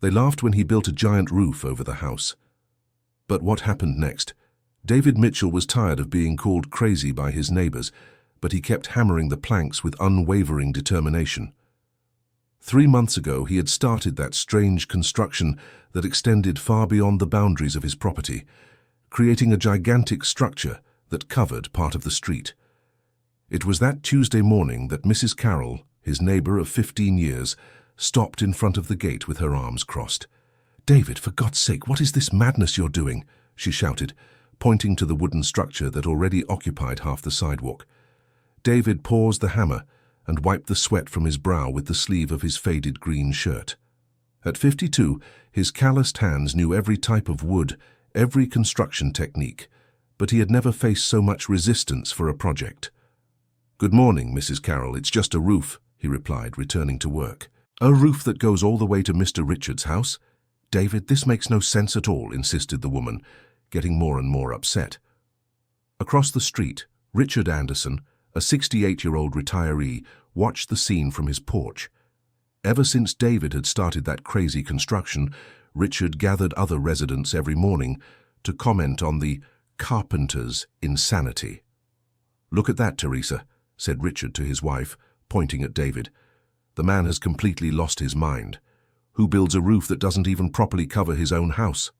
They laughed when he built a giant roof over the house. But what happened next? David Mitchell was tired of being called crazy by his neighbors, but he kept hammering the planks with unwavering determination. 3 months ago, he had started that strange construction that extended far beyond the boundaries of his property, creating a gigantic structure that covered part of the street. It was that Tuesday morning that Mrs. Carroll, his neighbor of 15 years, stopped in front of the gate with her arms crossed. "David, for God's sake, what is this madness you're doing?" she shouted, pointing to the wooden structure that already occupied half the sidewalk. David paused the hammer and wiped the sweat from his brow with the sleeve of his faded green shirt. At 52, his calloused hands knew every type of wood, every construction technique, but he had never faced so much resistance for a project. "Good morning, Mrs. Carroll. It's just a roof," he replied, returning to work. "A roof that goes all the way to Mr. Richards' house? David, this makes no sense at all," insisted the woman, getting more and more upset. Across the street, Richard Anderson, a 68-year-old retiree, watched the scene from his porch. Ever since David had started that crazy construction, Richard gathered other residents every morning to comment on the carpenter's insanity. "Look at that, Teresa," said Richard to his wife, pointing at David. "The man has completely lost his mind. Who builds a roof that doesn't even properly cover his own house?"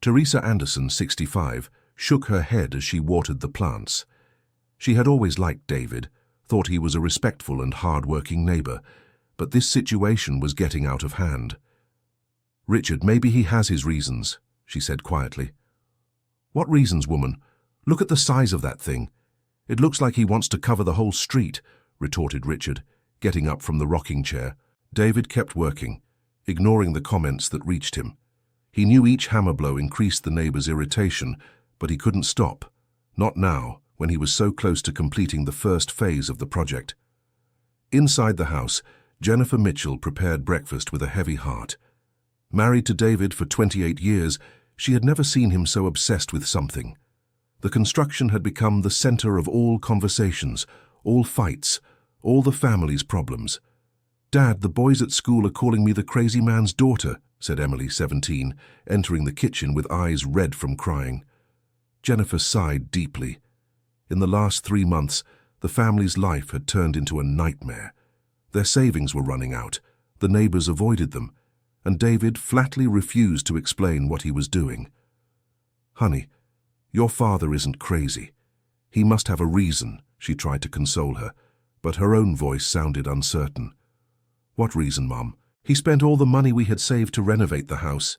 Teresa Anderson, 65, shook her head as she watered the plants. She had always liked David, thought he was a respectful and hard-working neighbor, but this situation was getting out of hand. "Richard, maybe he has his reasons," she said quietly. "What reasons, woman? Look at the size of that thing. It looks like he wants to cover the whole street," retorted Richard, getting up from the rocking chair. David kept working, ignoring the comments that reached him. He knew each hammer blow increased the neighbor's irritation, but he couldn't stop. Not now, when he was so close to completing the first phase of the project. Inside the house, Jennifer Mitchell prepared breakfast with a heavy heart. Married to David for 28 years, she had never seen him so obsessed with something. The construction had become the center of all conversations, all fights, all the family's problems. "Dad, the boys at school are calling me the crazy man's daughter," said Emily, 17, entering the kitchen with eyes red from crying. Jennifer sighed deeply. In the last 3 months, the family's life had turned into a nightmare. Their savings were running out, the neighbors avoided them, and David flatly refused to explain what he was doing. "Honey, your father isn't crazy. He must have a reason," she tried to console her, but her own voice sounded uncertain. "What reason, Mom? He spent all the money we had saved to renovate the house,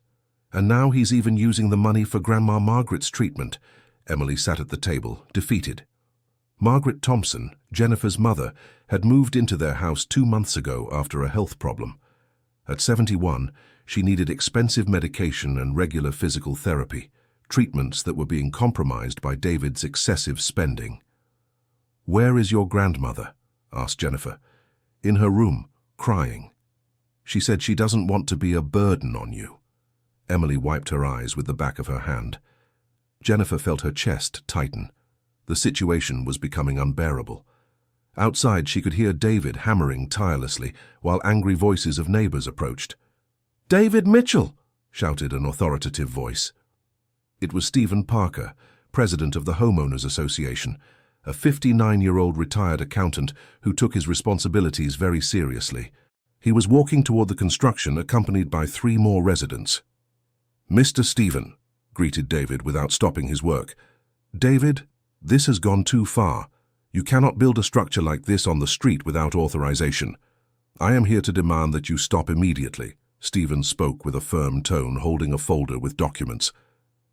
and now he's even using the money for Grandma Margaret's treatment." Emily sat at the table, defeated. Margaret Thompson, Jennifer's mother, had moved into their house 2 months ago after a health problem. At 71, she needed expensive medication and regular physical therapy, treatments that were being compromised by David's excessive spending. "Where is your grandmother?" asked Jennifer. "In her room, crying. She said she doesn't want to be a burden on you." Emily wiped her eyes with the back of her hand. Jennifer felt her chest tighten. The situation was becoming unbearable. Outside, she could hear David hammering tirelessly, while angry voices of neighbors approached. "David Mitchell!" shouted an authoritative voice. It was Stephen Parker, president of the Homeowners Association, a 59-year-old retired accountant who took his responsibilities very seriously. He was walking toward the construction, accompanied by 3 more residents. "Mr. Stephen," greeted David without stopping his work. "David, this has gone too far. You cannot build a structure like this on the street without authorization. I am here to demand that you stop immediately." Stephen spoke with a firm tone, holding a folder with documents.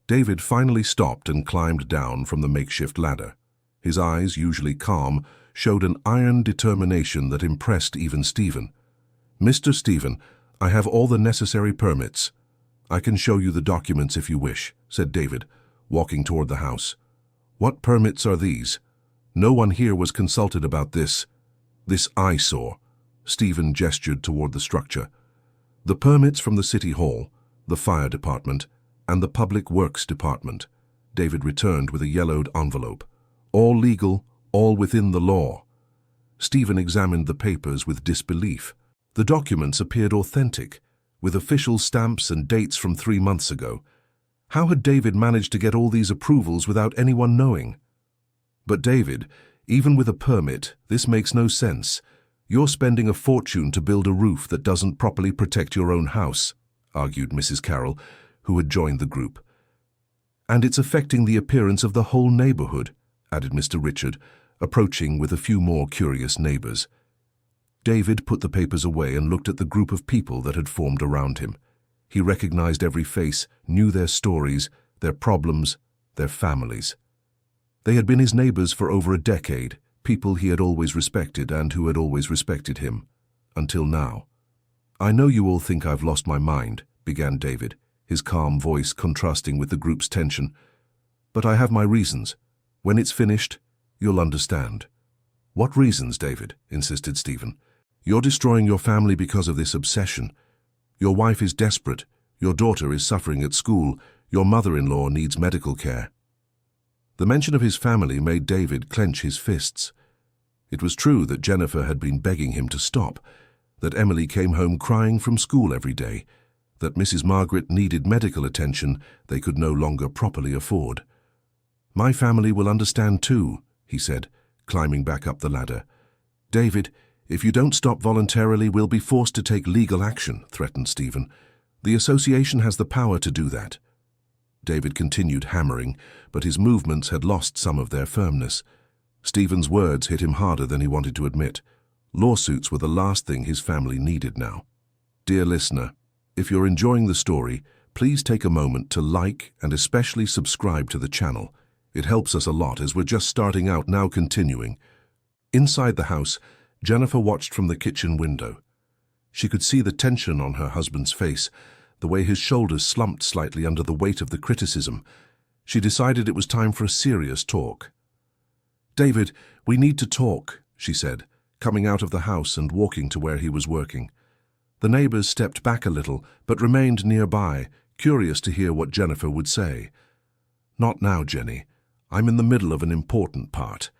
David finally stopped and climbed down from the makeshift ladder. His eyes, usually calm, showed an iron determination that impressed even Stephen. "Mr. Stephen, I have all the necessary permits. I can show you the documents if you wish," said David, walking toward the house. "What permits are these? No one here was consulted about this eyesore." Stephen gestured toward the structure. "The permits from the City Hall, the Fire Department, and the Public Works Department," David returned with a yellowed envelope. "All legal, all within the law." Stephen examined the papers with disbelief. The documents appeared authentic, with official stamps and dates from 3 months ago. How had David managed to get all these approvals without anyone knowing? But David, even with a permit, this makes no sense. You're spending a fortune to build a roof that doesn't properly protect your own house, argued Mrs. Carroll, who had joined the group. And it's affecting the appearance of the whole neighborhood, added Mr. Richard, approaching with a few more curious neighbors. David put the papers away and looked at the group of people that had formed around him. He recognized every face, knew their stories, their problems, their families. They had been his neighbors for over a decade, people he had always respected and who had always respected him, until now. "I know you all think I've lost my mind," began David, his calm voice contrasting with the group's tension. "But I have my reasons. When it's finished, you'll understand." "What reasons, David?" insisted Stephen. "You're destroying your family because of this obsession. Your wife is desperate, your daughter is suffering at school, your mother-in-law needs medical care." The mention of his family made David clench his fists. It was true that Jennifer had been begging him to stop, that Emily came home crying from school every day, that Mrs. Margaret needed medical attention they could no longer properly afford. "My family will understand too," he said, climbing back up the ladder. "David, if you don't stop voluntarily, we'll be forced to take legal action," threatened Stephen. "The association has the power to do that." David continued hammering, but his movements had lost some of their firmness. Stephen's words hit him harder than he wanted to admit. Lawsuits were the last thing his family needed now. Dear listener, if you're enjoying the story, please take a moment to like and especially subscribe to the channel. It helps us a lot as we're just starting out now continuing. Inside the house, Jennifer watched from the kitchen window. She could see the tension on her husband's face, the way his shoulders slumped slightly under the weight of the criticism. She decided it was time for a serious talk. "David, we need to talk," she said, coming out of the house and walking to where he was working. The neighbors stepped back a little, but remained nearby, curious to hear what Jennifer would say. "Not now, Jenny. I'm in the middle of an important part."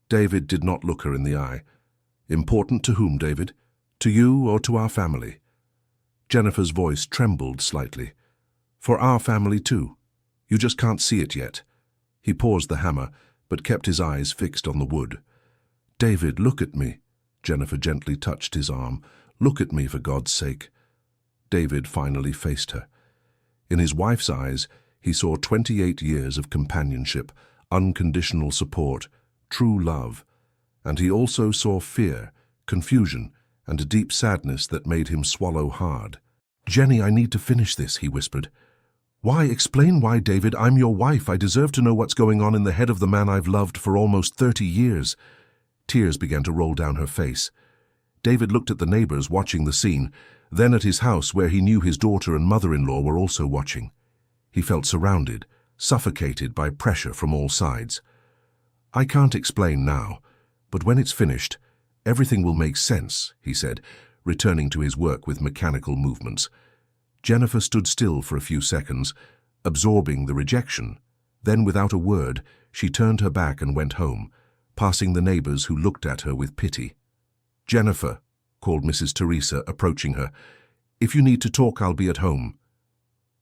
David did not look her in the eye. "Important to whom, David? To you or to our family?" Jennifer's voice trembled slightly. "For our family too. You just can't see it yet." He paused the hammer, but kept his eyes fixed on the wood. "David, look at me." Jennifer gently touched his arm. "Look at me, for God's sake." David finally faced her. In his wife's eyes, he saw 28 years of companionship, unconditional support, true love. And he also saw fear, confusion, and a deep sadness that made him swallow hard. "Jenny, I need to finish this," he whispered. "Why? Explain why, David. I'm your wife. I deserve to know what's going on in the head of the man I've loved for almost 30 years. Tears began to roll down her face. David looked at the neighbors watching the scene, then at his house where he knew his daughter and mother-in-law were also watching. He felt surrounded, suffocated by pressure from all sides. "I can't explain now, but when it's finished, everything will make sense," he said, returning to his work with mechanical movements. Jennifer stood still for a few seconds, absorbing the rejection. Then, without a word, she turned her back and went home, passing the neighbors who looked at her with pity. "Jennifer," called Mrs. Teresa, approaching her, "if you need to talk, I'll be at home."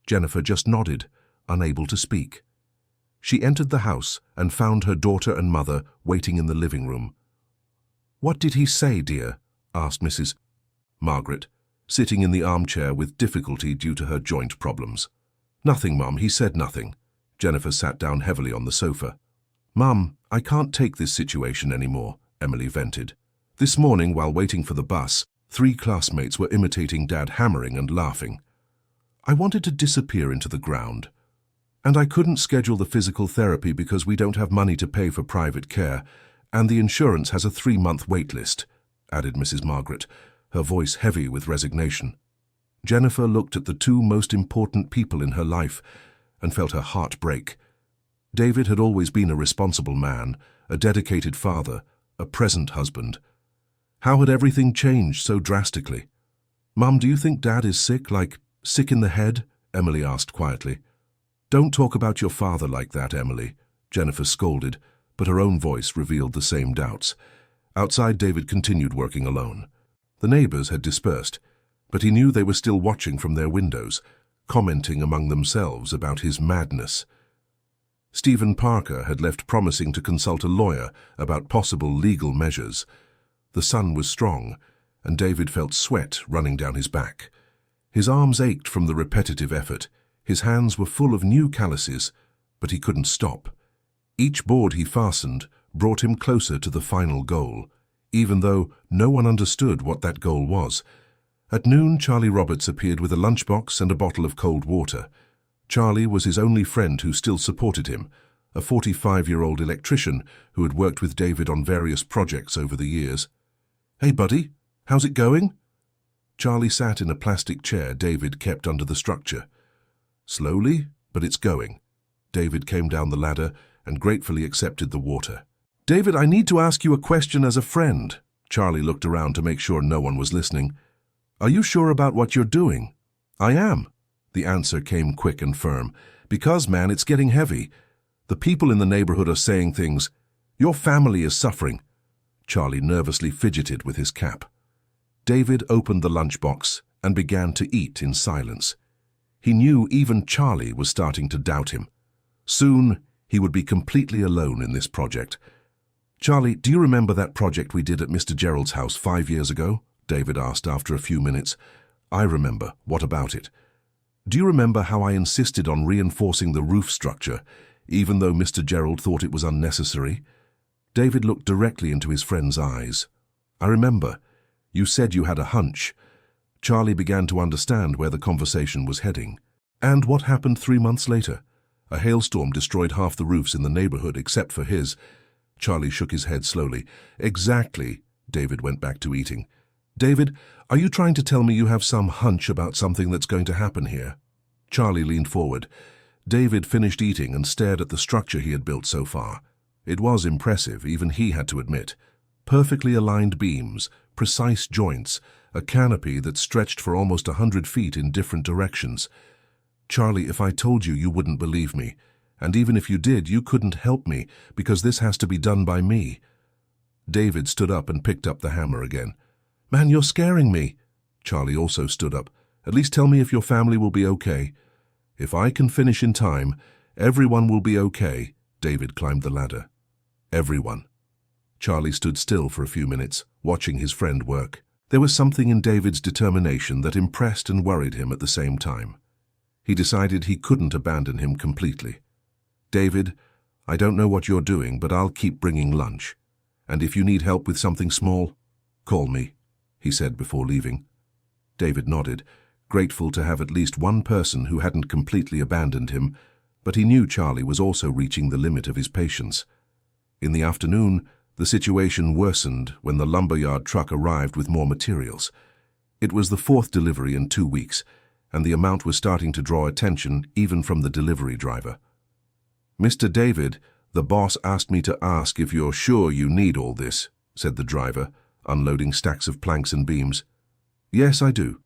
Jennifer just nodded, unable to speak. She entered the house and found her daughter and mother waiting in the living room. "What did he say, dear?" asked Mrs. Margaret, sitting in the armchair with difficulty due to her joint problems. "Nothing, Mum, he said nothing." Jennifer sat down heavily on the sofa. "Mum, I can't take this situation anymore," Emily vented. "This morning, while waiting for the bus, 3 classmates were imitating Dad hammering and laughing. I wanted to disappear into the ground. And I couldn't schedule the physical therapy because we don't have money to pay for private care, and the insurance has a 3-month wait list," added Mrs. Margaret, her voice heavy with resignation. Jennifer looked at the 2 most important people in her life and felt her heart break. David had always been a responsible man, a dedicated father, a present husband. How had everything changed so drastically? "Mum, do you think Dad is sick, like sick in the head?" Emily asked quietly. "Don't talk about your father like that, Emily," Jennifer scolded, but her own voice revealed the same doubts. Outside, David continued working alone. The neighbors had dispersed, but he knew they were still watching from their windows, commenting among themselves about his madness. Stephen Parker had left promising to consult a lawyer about possible legal measures. The sun was strong, and David felt sweat running down his back. His arms ached from the repetitive effort. His hands were full of new calluses, but he couldn't stop. Each board he fastened brought him closer to the final goal, even though no one understood what that goal was. At noon, Charlie Roberts appeared with a lunchbox and a bottle of cold water. Charlie was his only friend who still supported him, a 45-year-old electrician who had worked with David on various projects over the years. "Hey, buddy, how's it going?" Charlie sat in a plastic chair David kept under the structure. "Slowly, but it's going." David came down the ladder and gratefully accepted the water. "David, I need to ask you a question as a friend." Charlie looked around to make sure no one was listening. "Are you sure about what you're doing?" "I am." The answer came quick and firm. "Because, man, it's getting heavy. The people in the neighborhood are saying things. Your family is suffering." Charlie nervously fidgeted with his cap. David opened the lunchbox and began to eat in silence. He knew even Charlie was starting to doubt him. Soon, he would be completely alone in this project. "Charlie, do you remember that project we did at Mr. Gerald's house 5 years ago?" David asked after a few minutes. "I remember. What about it?" "Do you remember how I insisted on reinforcing the roof structure, even though Mr. Gerald thought it was unnecessary?" David looked directly into his friend's eyes. "I remember. You said you had a hunch." Charlie began to understand where the conversation was heading. "And what happened 3 months later? A hailstorm destroyed half the roofs in the neighborhood except for his." Charlie shook his head slowly. "Exactly." David went back to eating. "David, are you trying to tell me you have some hunch about something that's going to happen here?" Charlie leaned forward. David finished eating and stared at the structure he had built so far. It was impressive, even he had to admit. Perfectly aligned beams, precise joints, a canopy that stretched for almost 100 feet in different directions. "Charlie, if I told you, you wouldn't believe me. And even if you did, you couldn't help me, because this has to be done by me." David stood up and picked up the hammer again. "Man, you're scaring me." Charlie also stood up. "At least tell me if your family will be okay." "If I can finish in time, everyone will be okay." David climbed the ladder. "Everyone." Charlie stood still for a few minutes, watching his friend work. There was something in David's determination that impressed and worried him at the same time. He decided he couldn't abandon him completely. "David, I don't know what you're doing, but I'll keep bringing lunch. And if you need help with something small, call me," he said before leaving. David nodded, grateful to have at least one person who hadn't completely abandoned him, but he knew Charlie was also reaching the limit of his patience. In the afternoon, the situation worsened when the lumberyard truck arrived with more materials. It was the 4th delivery in 2 weeks, and the amount was starting to draw attention even from the delivery driver. "Mr. David, the boss asked me to ask if you're sure you need all this," said the driver, unloading stacks of planks and beams. "Yes, I do.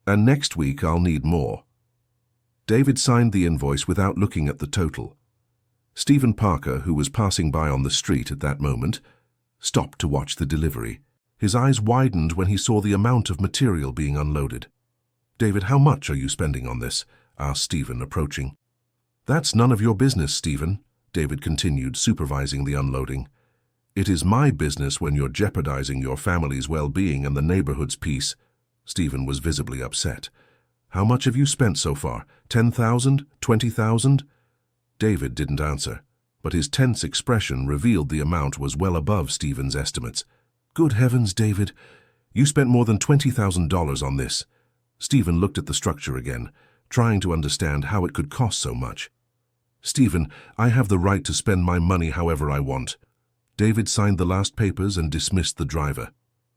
And next week I'll need more." David signed the invoice without looking at the total. Stephen Parker, who was passing by on the street at that moment, stopped to watch the delivery. His eyes widened when he saw the amount of material being unloaded. "David, how much are you spending on this?" asked Stephen, approaching. "That's none of your business, Stephen," David continued, supervising the unloading. "It is my business when you're jeopardizing your family's well-being and the neighborhood's peace." Stephen was visibly upset. "How much have you spent so far? 10,000? 20,000? David didn't answer, but his tense expression revealed the amount was well above Stephen's estimates. "Good heavens, David, you spent more than $20,000 on this." Stephen looked at the structure again, trying to understand how it could cost so much. "Stephen, I have the right to spend my money however I want." David signed the last papers and dismissed the driver.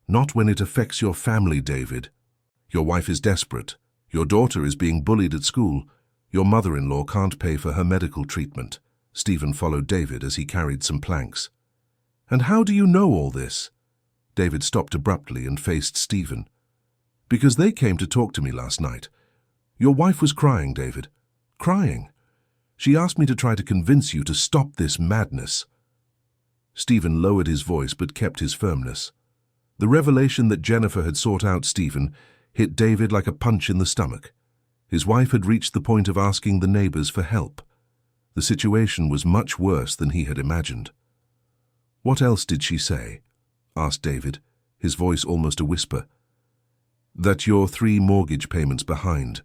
"Not when it affects your family, David. Your wife is desperate. Your daughter is being bullied at school. Your mother-in-law can't pay for her medical treatment." Stephen followed David as he carried some planks. "And how do you know all this?" David stopped abruptly and faced Stephen. "Because they came to talk to me last night. Your wife was crying, David. Crying. She asked me to try to convince you to stop this madness." Stephen lowered his voice but kept his firmness. The revelation that Jennifer had sought out Stephen, hit David like a punch in the stomach. His wife had reached the point of asking the neighbors for help. The situation was much worse than he had imagined. "What else did she say?" asked David, his voice almost a whisper. "That you're 3 mortgage payments behind,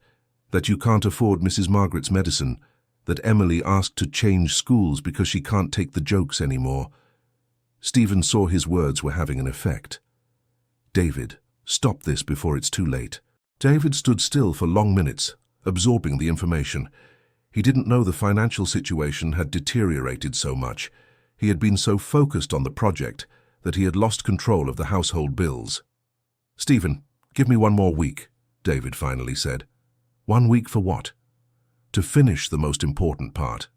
that you can't afford Mrs. Margaret's medicine, that Emily asked to change schools because she can't take the jokes anymore." Stephen saw his words were having an effect. "David, stop this before it's too late." David stood still for long minutes, absorbing the information. He didn't know the financial situation had deteriorated so much. He had been so focused on the project that he had lost control of the household bills. "Stephen, give me 1 more week," David finally said. "1 week for what?" "To finish the most important part.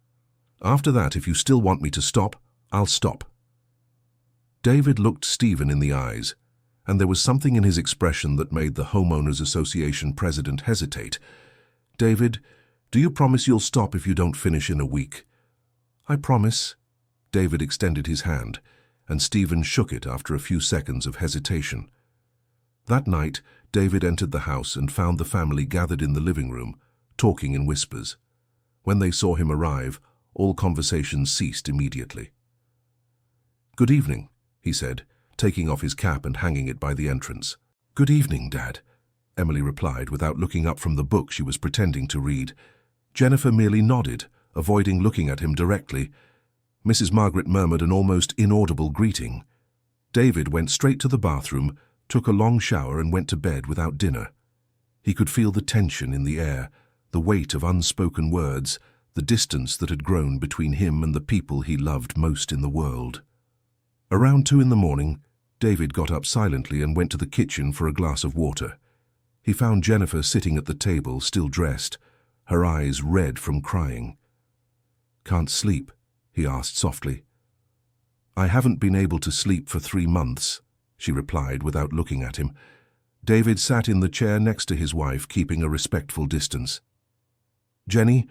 After that, if you still want me to stop, I'll stop." David looked Stephen in the eyes, and there was something in his expression that made the Homeowners Association president hesitate. "David, do you promise you'll stop if you don't finish in a week?" "I promise." David extended his hand, and Stephen shook it after a few seconds of hesitation. That night, David entered the house and found the family gathered in the living room, talking in whispers. When they saw him arrive, all conversation ceased immediately. "Good evening," he said, taking off his cap and hanging it by the entrance. "Good evening, Dad," Emily replied without looking up from the book she was pretending to read. Jennifer merely nodded, avoiding looking at him directly. Mrs. Margaret murmured an almost inaudible greeting. David went straight to the bathroom, took a long shower and went to bed without dinner. He could feel the tension in the air, the weight of unspoken words, the distance that had grown between him and the people he loved most in the world. Around 2 in the morning, David got up silently and went to the kitchen for a glass of water. He found Jennifer sitting at the table, still dressed, her eyes red from crying. "Can't sleep?" he asked softly. "I haven't been able to sleep for 3 months," she replied without looking at him. David sat in the chair next to his wife, keeping a respectful distance. "Jenny,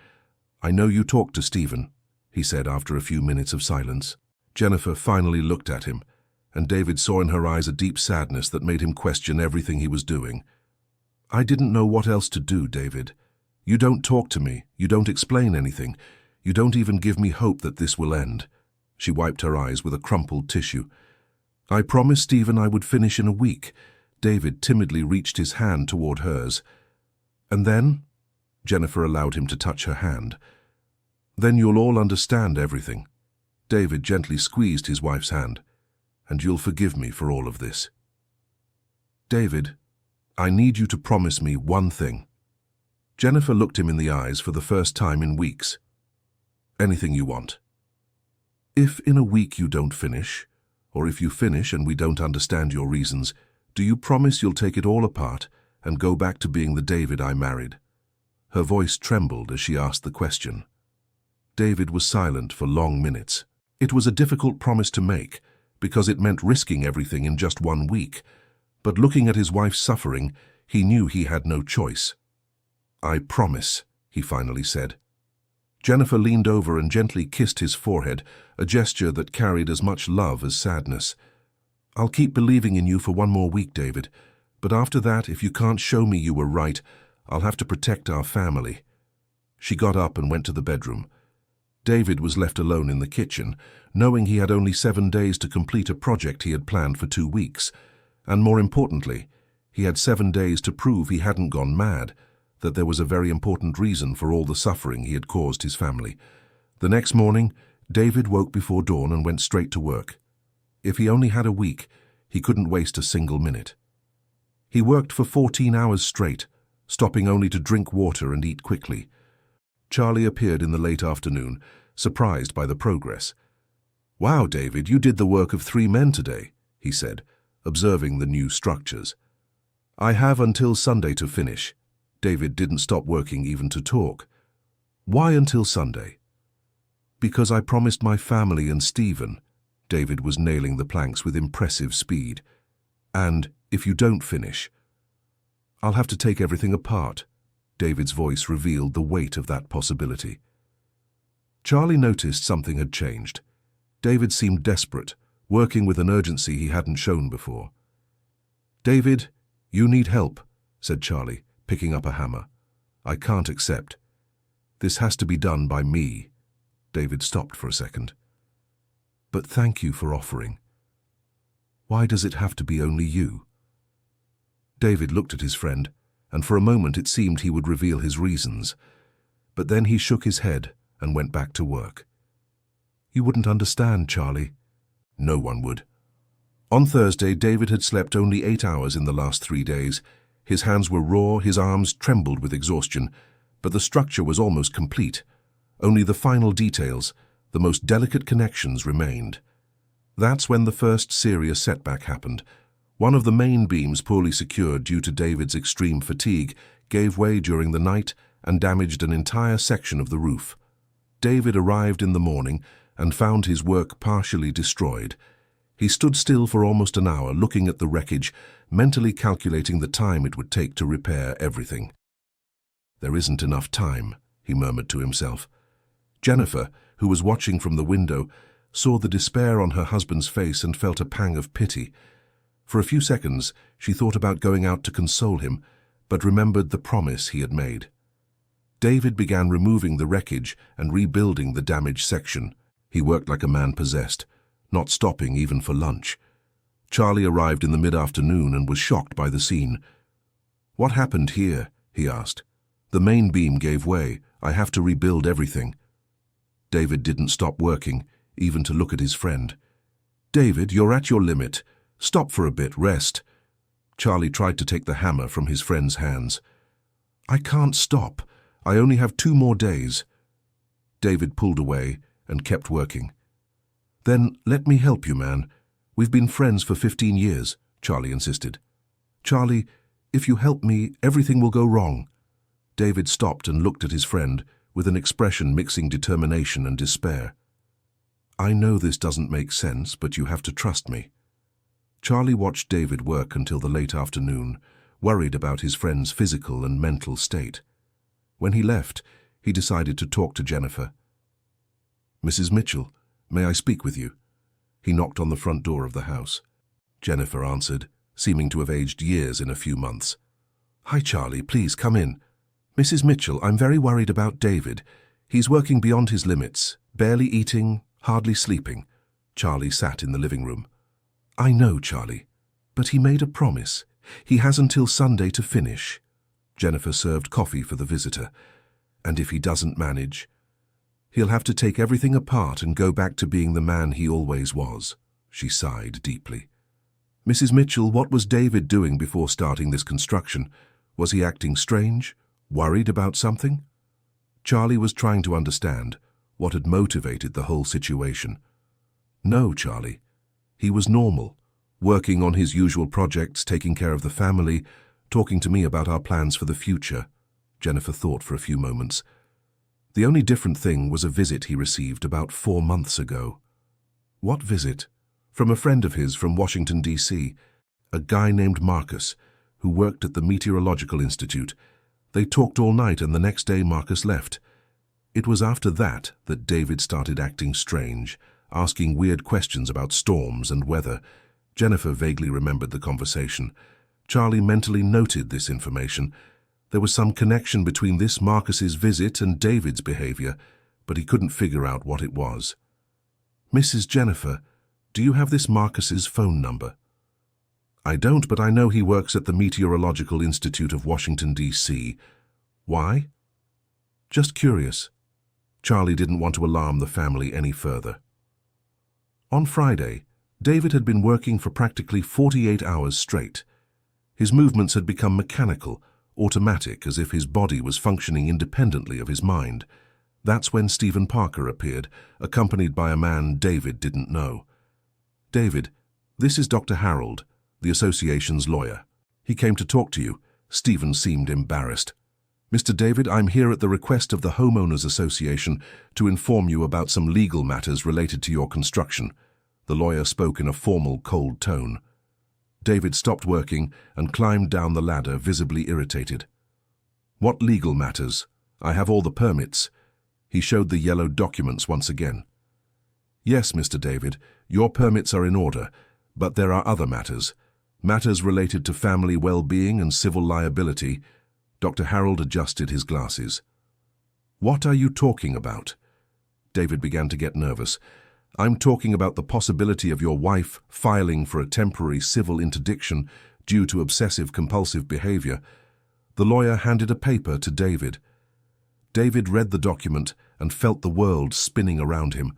I know you talked to Stephen," he said after a few minutes of silence. Jennifer finally looked at him, and David saw in her eyes a deep sadness that made him question everything he was doing. "I didn't know what else to do, David. You don't talk to me, you don't explain anything, you don't even give me hope that this will end." She wiped her eyes with a crumpled tissue. "I promised Stephen I would finish in a week." David timidly reached his hand toward hers. "And then?" Jennifer allowed him to touch her hand. "Then you'll all understand everything." David gently squeezed his wife's hand. "And you'll forgive me for all of this." "David, I need you to promise me one thing." Jennifer looked him in the eyes for the first time in weeks. "Anything you want." "If in a week you don't finish, or if you finish and we don't understand your reasons, do you promise you'll take it all apart and go back to being the David I married?" Her voice trembled as she asked the question. David was silent for long minutes. It was a difficult promise to make, because it meant risking everything in just 1 week. But looking at his wife's suffering, he knew he had no choice. "I promise," he finally said. Jennifer leaned over and gently kissed his forehead, a gesture that carried as much love as sadness. "I'll keep believing in you for 1 more week, David, but after that, if you can't show me you were right, I'll have to protect our family." She got up and went to the bedroom. David was left alone in the kitchen, knowing he had only 7 days to complete a project he had planned for 2 weeks. And more importantly, he had 7 days to prove he hadn't gone mad, that there was a very important reason for all the suffering he had caused his family. The next morning, David woke before dawn and went straight to work. If he only had a week, he couldn't waste a single minute. He worked for 14 hours straight, stopping only to drink water and eat quickly. Charlie appeared in the late afternoon, surprised by the progress. "Wow, David, you did the work of 3 men today," he said, observing the new structures. "I have until Sunday to finish." David didn't stop working even to talk. "Why until Sunday?" "Because I promised my family and Stephen." David was nailing the planks with impressive speed. "And if you don't finish, I'll have to take everything apart." David's voice revealed the weight of that possibility. Charlie noticed something had changed. David seemed desperate, working with an urgency he hadn't shown before. "David, you need help," said Charlie, picking up a hammer. "I can't accept. This has to be done by me." David stopped for a second. "But thank you for offering. Why does it have to be only you?" David looked at his friend, and for a moment it seemed he would reveal his reasons. But then he shook his head and went back to work. "You wouldn't understand, Charlie." No one would. On Thursday, David had slept only 8 hours in the last 3 days. His hands were raw, his arms trembled with exhaustion, but the structure was almost complete. Only the final details, the most delicate connections, remained. That's when the first serious setback happened. One of the main beams, poorly secured due to David's extreme fatigue, gave way during the night and damaged an entire section of the roof. David arrived in the morning and found his work partially destroyed. He stood still for almost an hour, looking at the wreckage, mentally calculating the time it would take to repair everything. "There isn't enough time," he murmured to himself. Jennifer, who was watching from the window, saw the despair on her husband's face and felt a pang of pity. For a few seconds, she thought about going out to console him, but remembered the promise he had made. David began removing the wreckage and rebuilding the damaged section. He worked like a man possessed, not stopping even for lunch. Charlie arrived in the mid-afternoon and was shocked by the scene. "What happened here?" he asked. "The main beam gave way. I have to rebuild everything." David didn't stop working, even to look at his friend. "David, you're at your limit. Stop for a bit, rest." Charlie tried to take the hammer from his friend's hands. "I can't stop. I only have 2 more days." David pulled away and kept working. "Then let me help you, man. We've been friends for 15 years, Charlie insisted. "Charlie, if you help me, everything will go wrong." David stopped and looked at his friend with an expression mixing determination and despair. "I know this doesn't make sense, but you have to trust me." Charlie watched David work until the late afternoon, worried about his friend's physical and mental state. When he left, he decided to talk to Jennifer. "Mrs. Mitchell, may I speak with you?" He knocked on the front door of the house. Jennifer answered, seeming to have aged years in a few months. "Hi, Charlie, please come in." "Mrs. Mitchell, I'm very worried about David. He's working beyond his limits, barely eating, hardly sleeping." Charlie sat in the living room. "I know, Charlie, but he made a promise. He has until Sunday to finish." Jennifer served coffee for the visitor. "And if he doesn't manage, he'll have to take everything apart and go back to being the man he always was." She sighed deeply. "Mrs. Mitchell, what was David doing before starting this construction? Was he acting strange? Worried about something?" Charlie was trying to understand what had motivated the whole situation. "No, Charlie. He was normal, working on his usual projects, taking care of the family, talking to me about our plans for the future." Jennifer thought for a few moments. "The only different thing was a visit he received about 4 months ago." "What visit?" "From a friend of his from Washington, D.C., a guy named Marcus, who worked at the Meteorological Institute. They talked all night and the next day Marcus left. It was after that that David started acting strange, asking weird questions about storms and weather. Jennifer vaguely remembered the conversation. Charlie mentally noted this information. There was some connection between this Marcus's visit and David's behavior, but he couldn't figure out what it was. "Mrs. Jennifer, do you have this Marcus's phone number?" "I don't, but I know he works at the Meteorological Institute of Washington, D.C. Why?" "Just curious." Charlie didn't want to alarm the family any further. On Friday, David had been working for practically 48 hours straight. His movements had become mechanical, automatic, as if his body was functioning independently of his mind. That's when Stephen Parker appeared, accompanied by a man David didn't know. "David, this is Dr. Harold, the association's lawyer. He came to talk to you." Stephen seemed embarrassed. "Mr. David, I'm here at the request of the Homeowners Association to inform you about some legal matters related to your construction." The lawyer spoke in a formal, cold tone. David stopped working and climbed down the ladder, visibly irritated. "What legal matters? I have all the permits." He showed the yellow documents once again. "Yes, Mr. David, your permits are in order, but there are other matters. Matters related to family well-being and civil liability. Dr. Harold adjusted his glasses. What are you talking about? David began to get nervous. I'm talking about the possibility of your wife filing for a temporary civil interdiction due to obsessive-compulsive behavior. The lawyer handed a paper to David. David read the document and felt the world spinning around him.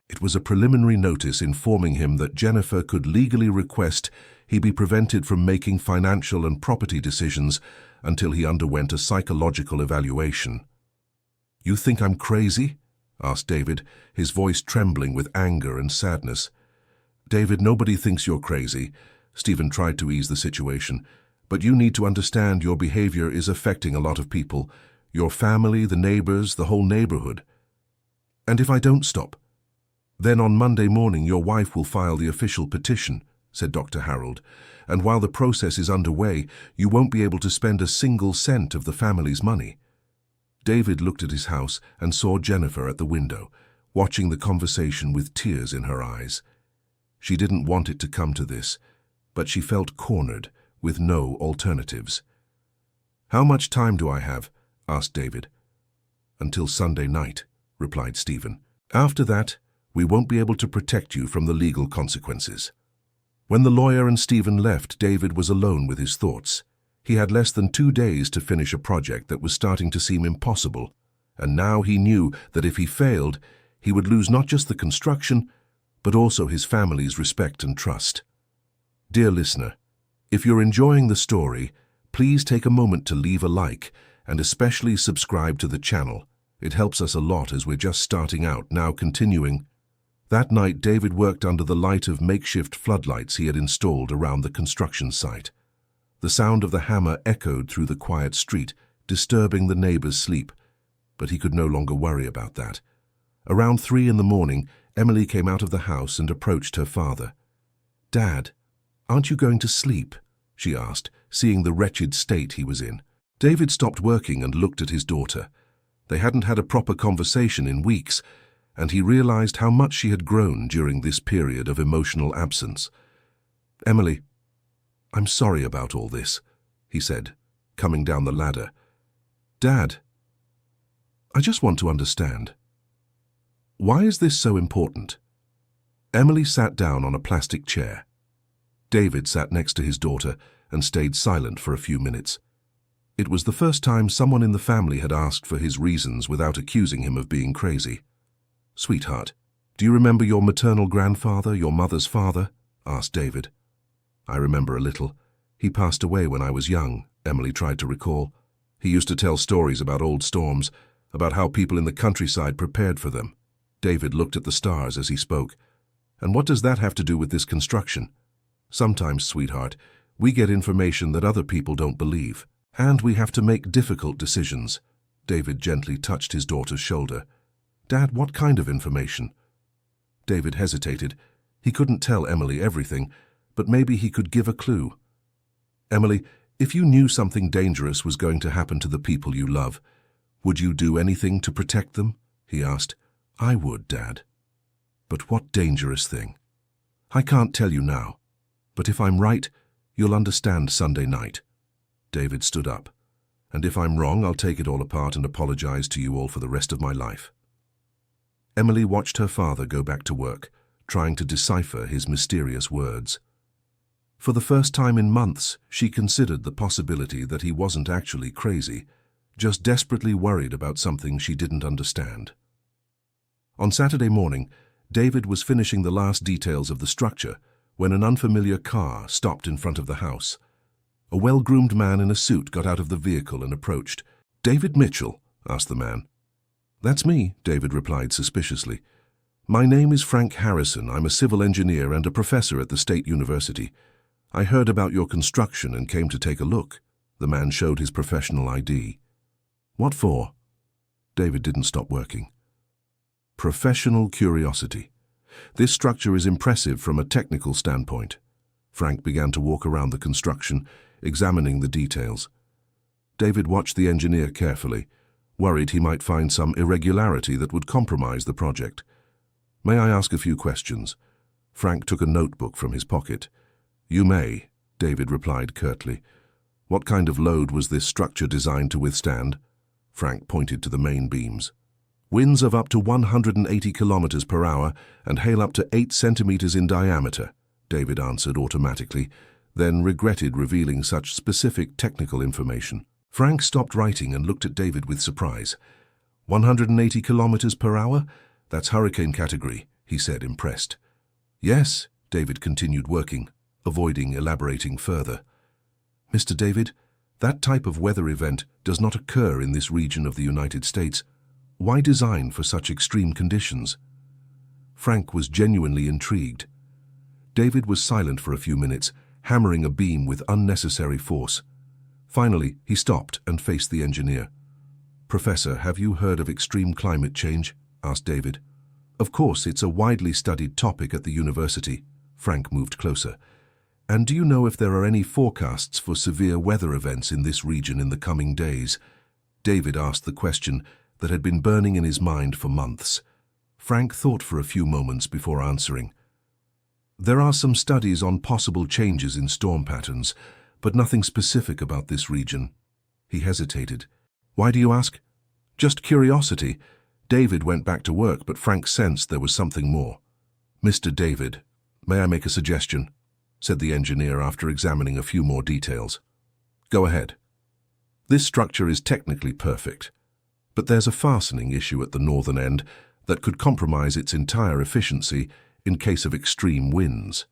It was a preliminary notice informing him that Jennifer could legally request he be prevented from making financial and property decisions until he underwent a psychological evaluation. You think I'm crazy? Asked David, his voice trembling with anger and sadness. David, nobody thinks you're crazy. Stephen tried to ease the situation. But you need to understand your behavior is affecting a lot of people. Your family, the neighbors, the whole neighborhood. And if I don't stop? Then on Monday morning your wife will file the official petition, said Dr. Harold, and while the process is underway, you won't be able to spend a single cent of the family's money. David looked at his house and saw Jennifer at the window, watching the conversation with tears in her eyes. She didn't want it to come to this, but she felt cornered, with no alternatives. How much time do I have? Asked David. Until Sunday night, replied Stephen. After that, we won't be able to protect you from the legal consequences. When the lawyer and Stephen left, David was alone with his thoughts. He had less than 2 days to finish a project that was starting to seem impossible, and now he knew that if he failed, he would lose not just the construction, but also his family's respect and trust. Dear listener, if you're enjoying the story, please take a moment to leave a like and especially subscribe to the channel. It helps us a lot as we're just starting out, now continuing. That night, David worked under the light of makeshift floodlights he had installed around the construction site. The sound of the hammer echoed through the quiet street, disturbing the neighbors' sleep, but he could no longer worry about that. Around 3 in the morning, Emily came out of the house and approached her father. "Dad, aren't you going to sleep?" she asked, seeing the wretched state he was in. David stopped working and looked at his daughter. They hadn't had a proper conversation in weeks, and he realized how much she had grown during this period of emotional absence. "Emily, I'm sorry about all this," he said, coming down the ladder. "Dad, I just want to understand. Why is this so important?" Emily sat down on a plastic chair. David sat next to his daughter and stayed silent for a few minutes. It was the first time someone in the family had asked for his reasons without accusing him of being crazy. "Sweetheart, do you remember your maternal grandfather, your mother's father?" asked David. "I remember a little. He passed away when I was young," Emily tried to recall. "He used to tell stories about old storms, about how people in the countryside prepared for them." David looked at the stars as he spoke. "And what does that have to do with this construction?" "Sometimes, sweetheart, we get information that other people don't believe, and we have to make difficult decisions." David gently touched his daughter's shoulder. "Dad, what kind of information?" David hesitated. He couldn't tell Emily everything, but maybe he could give a clue. "Emily, if you knew something dangerous was going to happen to the people you love, would you do anything to protect them?" he asked. "I would, Dad." "But what dangerous thing?" "I can't tell you now, but if I'm right, you'll understand Sunday night." David stood up. "And if I'm wrong, I'll take it all apart and apologize to you all for the rest of my life." Emily watched her father go back to work, trying to decipher his mysterious words. For the first time in months, she considered the possibility that he wasn't actually crazy, just desperately worried about something she didn't understand. On Saturday morning, David was finishing the last details of the structure when an unfamiliar car stopped in front of the house. A well-groomed man in a suit got out of the vehicle and approached. "David Mitchell?" asked the man. "That's me," David replied suspiciously. "My name is Frank Harrison. I'm a civil engineer and a professor at the State University. I heard about your construction and came to take a look." The man showed his professional ID. "What for?" David didn't stop working. "Professional curiosity. This structure is impressive from a technical standpoint." Frank began to walk around the construction, examining the details. David watched the engineer carefully, worried he might find some irregularity that would compromise the project. "May I ask a few questions?" Frank took a notebook from his pocket. "You may," David replied curtly. What kind of load was this structure designed to withstand? Frank pointed to the main beams. Winds of up to 180 kilometers per hour and hail up to 8 centimeters in diameter, David answered automatically, then regretted revealing such specific technical information. Frank stopped writing and looked at David with surprise. 180 kilometers per hour? That's hurricane category, he said, impressed. Yes, David continued working, avoiding elaborating further. Mr. David, that type of weather event does not occur in this region of the United States. Why design for such extreme conditions? Frank was genuinely intrigued. David was silent for a few minutes, hammering a beam with unnecessary force. Finally, he stopped and faced the engineer. Professor, have you heard of extreme climate change? Asked David. Of course, it's a widely studied topic at the university. Frank moved closer. And do you know if there are any forecasts for severe weather events in this region in the coming days? David asked the question that had been burning in his mind for months. Frank thought for a few moments before answering. There are some studies on possible changes in storm patterns, but nothing specific about this region. He hesitated. Why do you ask? Just curiosity. David went back to work, but Frank sensed there was something more. Mr. David, may I make a suggestion? Said the engineer after examining a few more details. Go ahead. This structure is technically perfect, but there's a fastening issue at the northern end that could compromise its entire efficiency in case of extreme winds.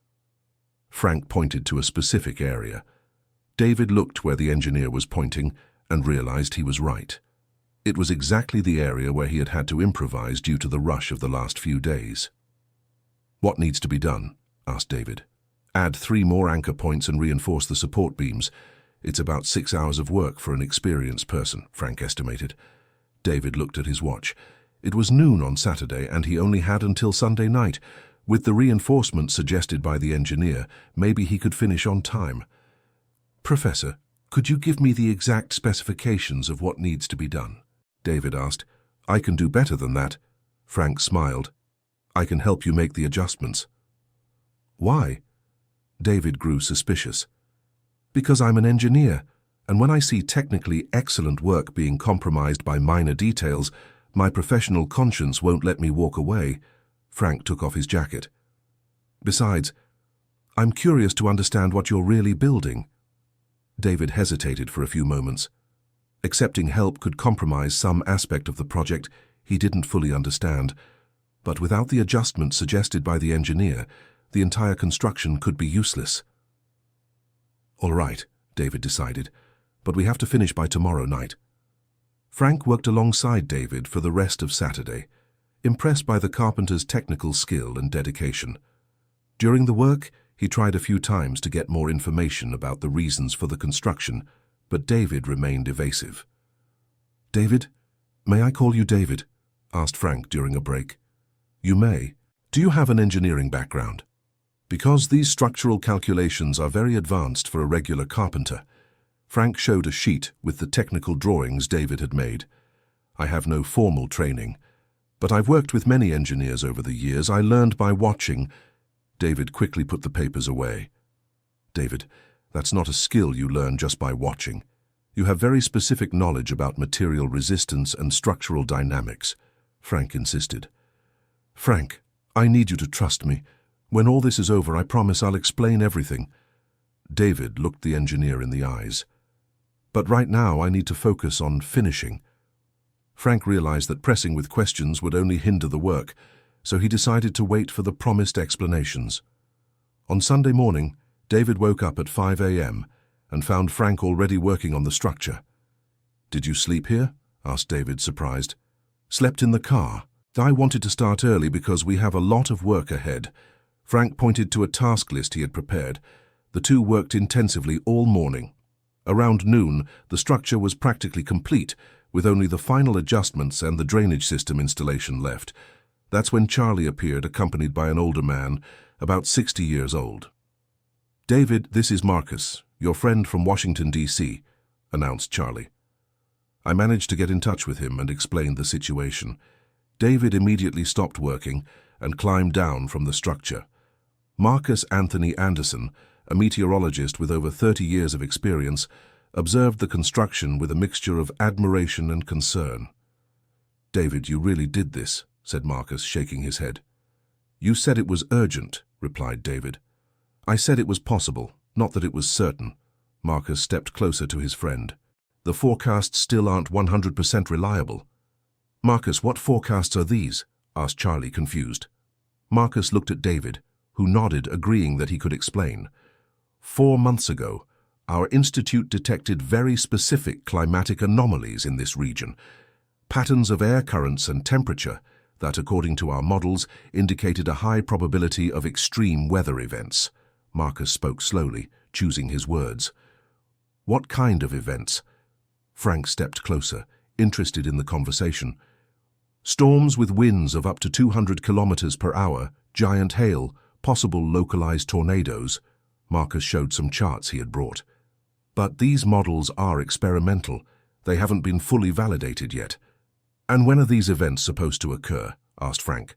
Frank pointed to a specific area. David looked where the engineer was pointing and realized he was right. It was exactly the area where he had had to improvise due to the rush of the last few days. What needs to be done? Asked David. Add 3 more anchor points and reinforce the support beams. It's about 6 hours of work for an experienced person, Frank estimated. David looked at his watch. It was noon on Saturday, and he only had until Sunday night. With the reinforcement suggested by the engineer, maybe he could finish on time. Professor, could you give me the exact specifications of what needs to be done? David asked. I can do better than that. Frank smiled. I can help you make the adjustments. Why? David grew suspicious. Because I'm an engineer, and when I see technically excellent work being compromised by minor details, my professional conscience won't let me walk away. Frank took off his jacket. Besides, I'm curious to understand what you're really building. David hesitated for a few moments. Accepting help could compromise some aspect of the project he didn't fully understand, but without the adjustment suggested by the engineer, the entire construction could be useless. All right, David decided, but we have to finish by tomorrow night. Frank worked alongside David for the rest of Saturday, impressed by the carpenter's technical skill and dedication. During the work, he tried a few times to get more information about the reasons for the construction, but David remained evasive. David? May I call you David? Asked Frank during a break. You may. Do you have an engineering background? Because these structural calculations are very advanced for a regular carpenter. Frank showed a sheet with the technical drawings David had made. I have no formal training, but I've worked with many engineers over the years. I learned by watching. David quickly put the papers away. David, that's not a skill you learn just by watching. You have very specific knowledge about material resistance and structural dynamics, Frank insisted. Frank, I need you to trust me. When all this is over, I promise I'll explain everything. David looked the engineer in the eyes. But right now I need to focus on finishing. Frank realized that pressing with questions would only hinder the work, so he decided to wait for the promised explanations. On Sunday morning, David woke up at 5 a.m. and found Frank already working on the structure. Did you sleep here? Asked David, surprised. Slept in the car. I wanted to start early because we have a lot of work ahead. Frank pointed to a task list he had prepared. The two worked intensively all morning. Around noon, the structure was practically complete, with only the final adjustments and the drainage system installation left. That's when Charlie appeared, accompanied by an older man, about 60 years old. David, this is Marcus, your friend from Washington, D.C., announced Charlie. I managed to get in touch with him and explained the situation. David immediately stopped working and climbed down from the structure. Marcus Anthony Anderson, a meteorologist with over 30 years of experience, observed the construction with a mixture of admiration and concern. "David, you really did this," said Marcus, shaking his head. "You said it was urgent," replied David. "I said it was possible, not that it was certain." Marcus stepped closer to his friend. "The forecasts still aren't 100% reliable." "Marcus, what forecasts are these?" asked Charlie, confused. Marcus looked at David, who nodded, agreeing that he could explain. 4 months ago, our institute detected very specific climatic anomalies in this region, patterns of air currents and temperature that, according to our models, indicated a high probability of extreme weather events. Marcus spoke slowly, choosing his words. "What kind of events?" Frank stepped closer, interested in the conversation. "Storms with winds of up to 200 kilometers per hour, giant hail, possible localized tornadoes." Marcus showed some charts he had brought. "But these models are experimental. They haven't been fully validated yet." "And when are these events supposed to occur?" asked Frank.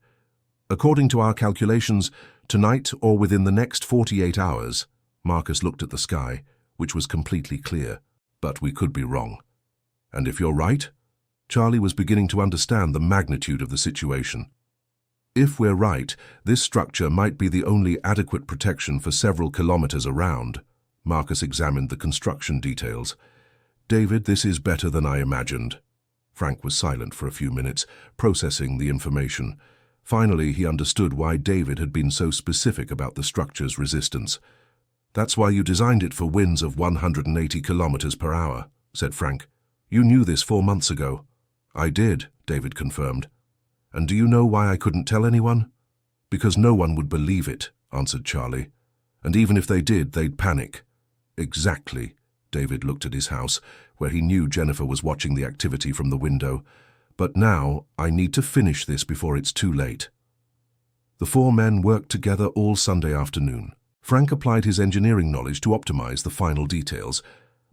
"According to our calculations, tonight or within the next 48 hours. Marcus looked at the sky, which was completely clear. "But we could be wrong." "And if you're right?" Charlie was beginning to understand the magnitude of the situation. "If we're right, this structure might be the only adequate protection for several kilometers around." Marcus examined the construction details. "David, this is better than I imagined." Frank was silent for a few minutes, processing the information. Finally, he understood why David had been so specific about the structure's resistance. "That's why you designed it for winds of 180 kilometers per hour, said Frank. "You knew this 4 months ago." "I did," David confirmed. "And do you know why I couldn't tell anyone?" "Because no one would believe it," answered Charlie. "And even if they did, they'd panic." "Exactly." David looked at his house, where he knew Jennifer was watching the activity from the window. "But now, I need to finish this before it's too late." The 4 men worked together all Sunday afternoon. Frank applied his engineering knowledge to optimize the final details.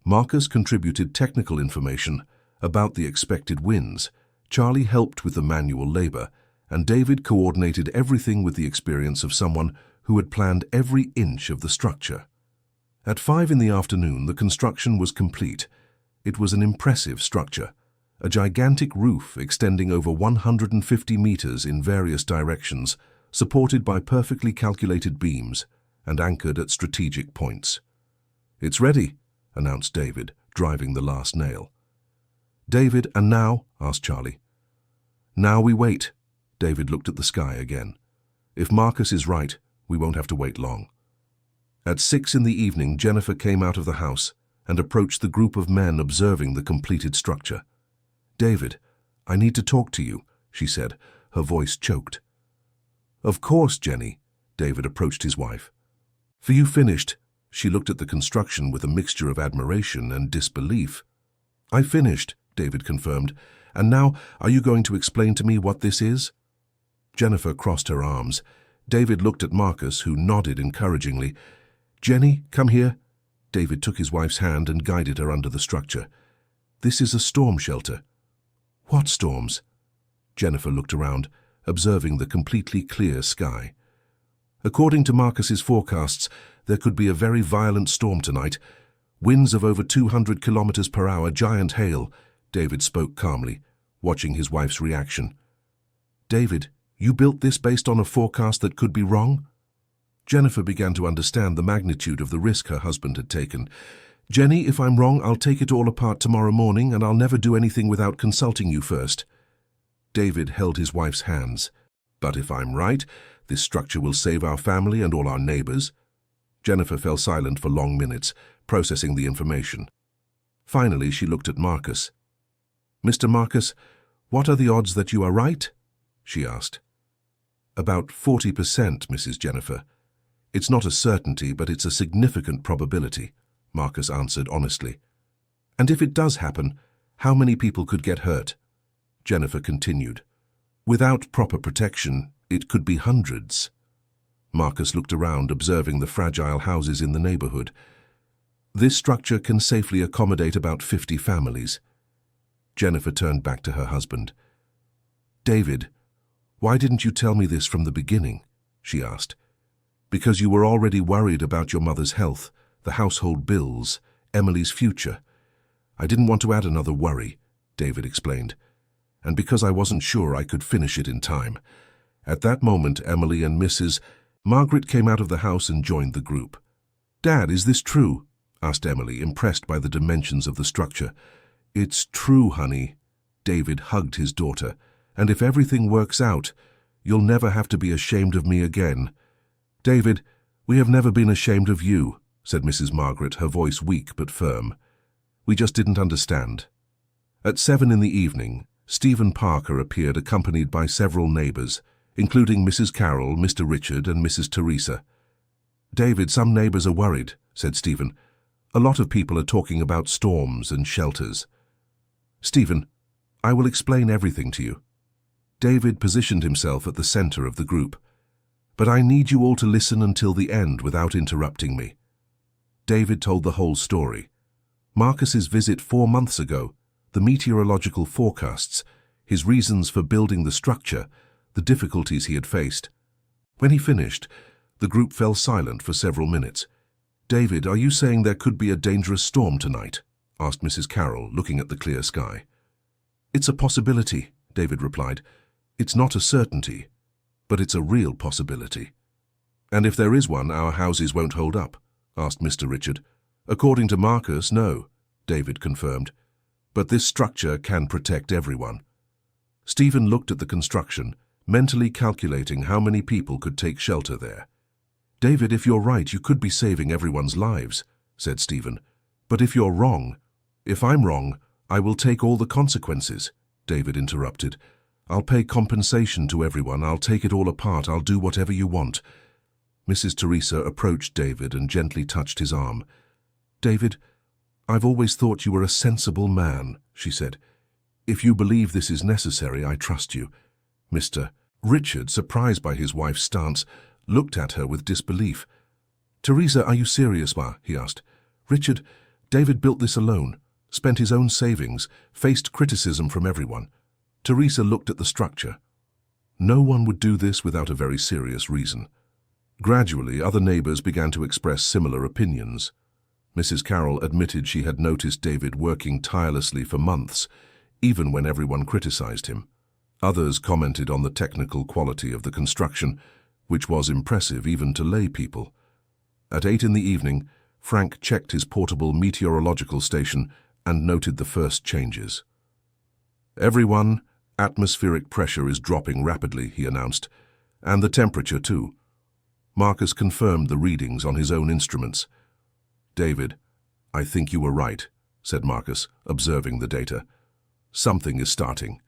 Marcus contributed technical information about the expected winds. Charlie helped with the manual labor, and David coordinated everything with the experience of someone who had planned every inch of the structure. At 5 in the afternoon, the construction was complete. It was an impressive structure, a gigantic roof extending over 150 meters in various directions, supported by perfectly calculated beams and anchored at strategic points. "It's ready," announced David, driving the last nail. "David, and now?" asked Charlie. "Now we wait." David looked at the sky again. "If Marcus is right, we won't have to wait long." At 6 in the evening, Jennifer came out of the house and approached the group of men observing the completed structure. "David, I need to talk to you," she said, her voice choked. "Of course, Jenny." David approached his wife. "For you finished?" She looked at the construction with a mixture of admiration and disbelief. "I finished," David confirmed. "And now, are you going to explain to me what this is?" Jennifer crossed her arms. David looked at Marcus, who nodded encouragingly. "Jenny, come here." David took his wife's hand and guided her under the structure. "This is a storm shelter." "What storms?" Jennifer looked around, observing the completely clear sky. "According to Marcus's forecasts, there could be a very violent storm tonight. Winds of over 200 kilometers per hour, giant hail." David spoke calmly, watching his wife's reaction. "David, you built this based on a forecast that could be wrong?" Jennifer began to understand the magnitude of the risk her husband had taken. "Jenny, if I'm wrong, I'll take it all apart tomorrow morning, and I'll never do anything without consulting you first." David held his wife's hands. "But if I'm right, this structure will save our family and all our neighbors." Jennifer fell silent for long minutes, processing the information. Finally, she looked at Marcus. "Mr. Marcus, what are the odds that you are right?" she asked. "About 40%, Mrs. Jennifer. It's not a certainty, but it's a significant probability," Marcus answered honestly. "And if it does happen, how many people could get hurt?" Jennifer continued. "Without proper protection, it could be hundreds." Marcus looked around, observing the fragile houses in the neighborhood. "This structure can safely accommodate about 50 families." Jennifer turned back to her husband. "David, why didn't you tell me this from the beginning?" she asked. Because you were already worried about your mother's health, the household bills, Emily's future. I didn't want to add another worry, David explained. And because I wasn't sure I could finish it in time. At that moment, Emily and Mrs. Margaret came out of the house and joined the group. "Dad, is this true?" asked Emily, impressed by the dimensions of the structure. "It's true, honey." David hugged his daughter. "And if everything works out, you'll never have to be ashamed of me again." "David, we have never been ashamed of you," said Mrs. Margaret, her voice weak but firm. "We just didn't understand." At 7 in the evening, Stephen Parker appeared accompanied by several neighbors, including Mrs. Carroll, Mr. Richard, and Mrs. Teresa. "David, some neighbors are worried," said Stephen. "A lot of people are talking about storms and shelters." "Stephen, I will explain everything to you." David positioned himself at the center of the group. "But I need you all to listen until the end without interrupting me." David told the whole story. Marcus's visit 4 months ago, the meteorological forecasts, his reasons for building the structure, the difficulties he had faced. When he finished, the group fell silent for several minutes. "David, are you saying there could be a dangerous storm tonight?" asked Mrs. Carroll, looking at the clear sky. "It's a possibility," David replied. "It's not a certainty, but it's a real possibility." "And if there is one, our houses won't hold up?" asked Mr. Richard. "According to Marcus, no," David confirmed. "But this structure can protect everyone." Stephen looked at the construction, mentally calculating how many people could take shelter there. "David, if you're right, you could be saving everyone's lives," said Stephen. "But if you're wrong—" "If I'm wrong, I will take all the consequences," David interrupted. "I'll pay compensation to everyone, I'll take it all apart, I'll do whatever you want." Mrs. Teresa approached David and gently touched his arm. "David, I've always thought you were a sensible man," she said. "If you believe this is necessary, I trust you." Mr. Richard, surprised by his wife's stance, looked at her with disbelief. "Teresa, are you serious, ma?" he asked. "Richard, David built this alone, spent his own savings, faced criticism from everyone." Teresa looked at the structure. No one would do this without a very serious reason. Gradually, other neighbors began to express similar opinions. Mrs. Carroll admitted she had noticed David working tirelessly for months, even when everyone criticized him. Others commented on the technical quality of the construction, which was impressive even to lay people. At 8 in the evening, Frank checked his portable meteorological station and noted the first changes. "Everyone, atmospheric pressure is dropping rapidly," he announced, "and the temperature too." Marcus confirmed the readings on his own instruments. "David, I think you were right," said Marcus, observing the data. "Something is starting."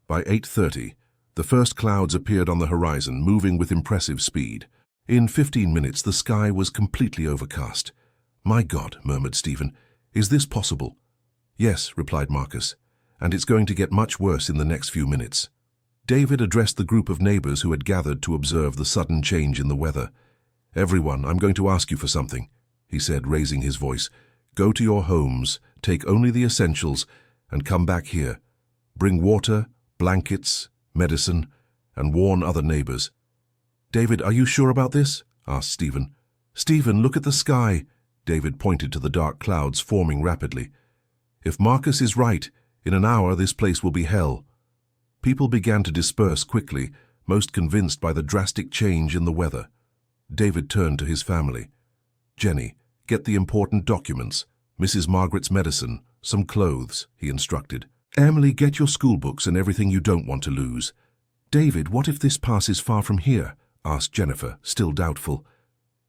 By 8:30, the first clouds appeared on the horizon, moving with impressive speed. In 15 minutes, the sky was completely overcast. "My God," murmured Stephen, "is this possible?" "Yes," replied Marcus, "and it's going to get much worse in the next few minutes." David addressed the group of neighbors who had gathered to observe the sudden change in the weather. "Everyone, I'm going to ask you for something," he said, raising his voice. "Go to your homes, take only the essentials, and come back here. Bring water, blankets, medicine, and warn other neighbors." "David, are you sure about this?" asked Stephen. "Stephen, look at the sky." David pointed to the dark clouds forming rapidly. "If Marcus is right, in an hour this place will be hell." People began to disperse quickly, most convinced by the drastic change in the weather. David turned to his family. "Jenny, get the important documents, Mrs. Margaret's medicine, some clothes," he instructed. "Emily, get your school books and everything you don't want to lose." "David, what if this pass is far from here?" asked Jennifer, still doubtful.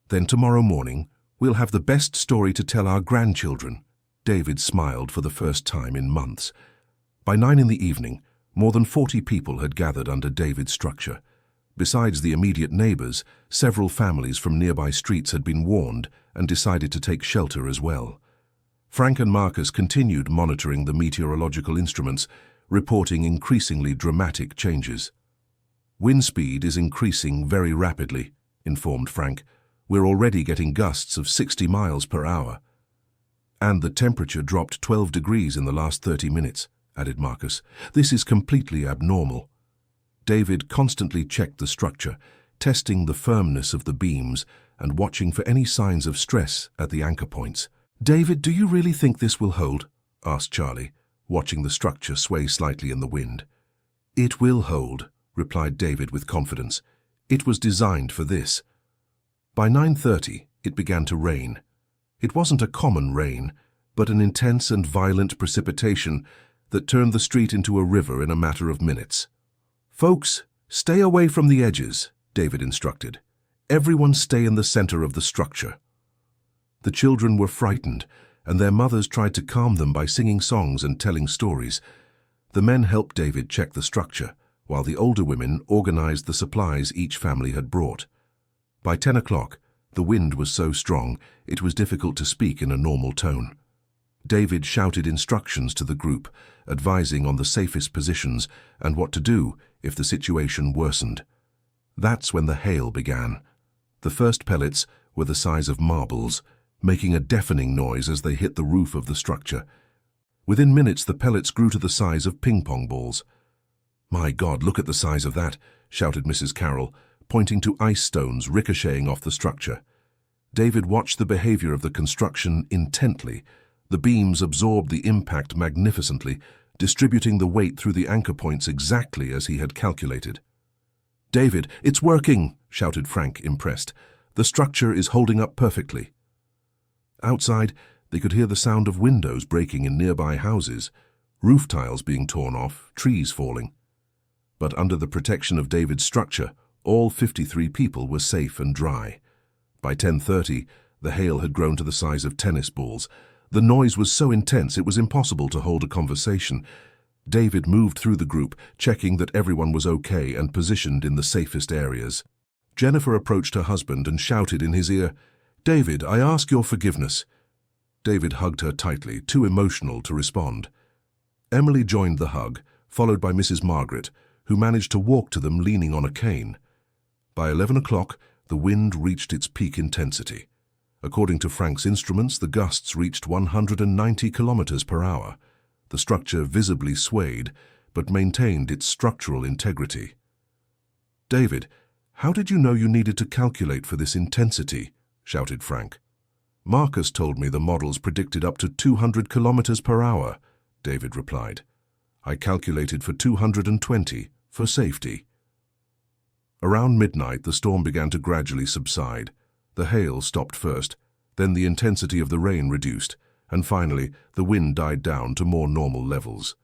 "Then tomorrow morning, we'll have the best story to tell our grandchildren." David smiled for the first time in months. By 9 in the evening, more than 40 people had gathered under David's structure. Besides the immediate neighbors, several families from nearby streets had been warned and decided to take shelter as well. Frank and Marcus continued monitoring the meteorological instruments, reporting increasingly dramatic changes. "Wind speed is increasing very rapidly," informed Frank. "We're already getting gusts of 60 miles per hour." "And the temperature dropped 12 degrees in the last 30 minutes, added Marcus. "This is completely abnormal." David constantly checked the structure, testing the firmness of the beams and watching for any signs of stress at the anchor points. "David, do you really think this will hold?" asked Charlie, watching the structure sway slightly in the wind. "It will hold," replied David with confidence. "It was designed for this." By 9:30, it began to rain. It wasn't a common rain, but an intense and violent precipitation that turned the street into a river in a matter of minutes. "Folks, stay away from the edges," David instructed. "Everyone stay in the center of the structure." The children were frightened, and their mothers tried to calm them by singing songs and telling stories. The men helped David check the structure, while the older women organized the supplies each family had brought. By 10 o'clock, the wind was so strong it was difficult to speak in a normal tone. David shouted instructions to the group, advising on the safest positions and what to do if the situation worsened. That's when the hail began. The first pellets were the size of marbles, making a deafening noise as they hit the roof of the structure. Within minutes, the pellets grew to the size of ping-pong balls. "My God, look at the size of that," shouted Mrs. Carroll, pointing to ice stones ricocheting off the structure. David watched the behavior of the construction intently. The beams absorbed the impact magnificently, distributing the weight through the anchor points exactly as he had calculated. "David, it's working!" shouted Frank, impressed. "The structure is holding up perfectly." Outside, they could hear the sound of windows breaking in nearby houses, roof tiles being torn off, trees falling. But under the protection of David's structure, all 53 people were safe and dry. By 10:30, the hail had grown to the size of tennis balls. The noise was so intense it was impossible to hold a conversation. David moved through the group, checking that everyone was okay and positioned in the safest areas. Jennifer approached her husband and shouted in his ear, "David, I ask your forgiveness." David hugged her tightly, too emotional to respond. Emily joined the hug, followed by Mrs. Margaret, who managed to walk to them leaning on a cane. By 11 o'clock, the wind reached its peak intensity. According to Frank's instruments, the gusts reached 190 kilometers per hour. The structure visibly swayed, but maintained its structural integrity. "David, how did you know you needed to calculate for this intensity?" shouted Frank. "Marcus told me the models predicted up to 200 kilometers per hour, David replied. "I calculated for 220, for safety." Around midnight, the storm began to gradually subside. The hail stopped first, then the intensity of the rain reduced, and finally the wind died down to more normal levels.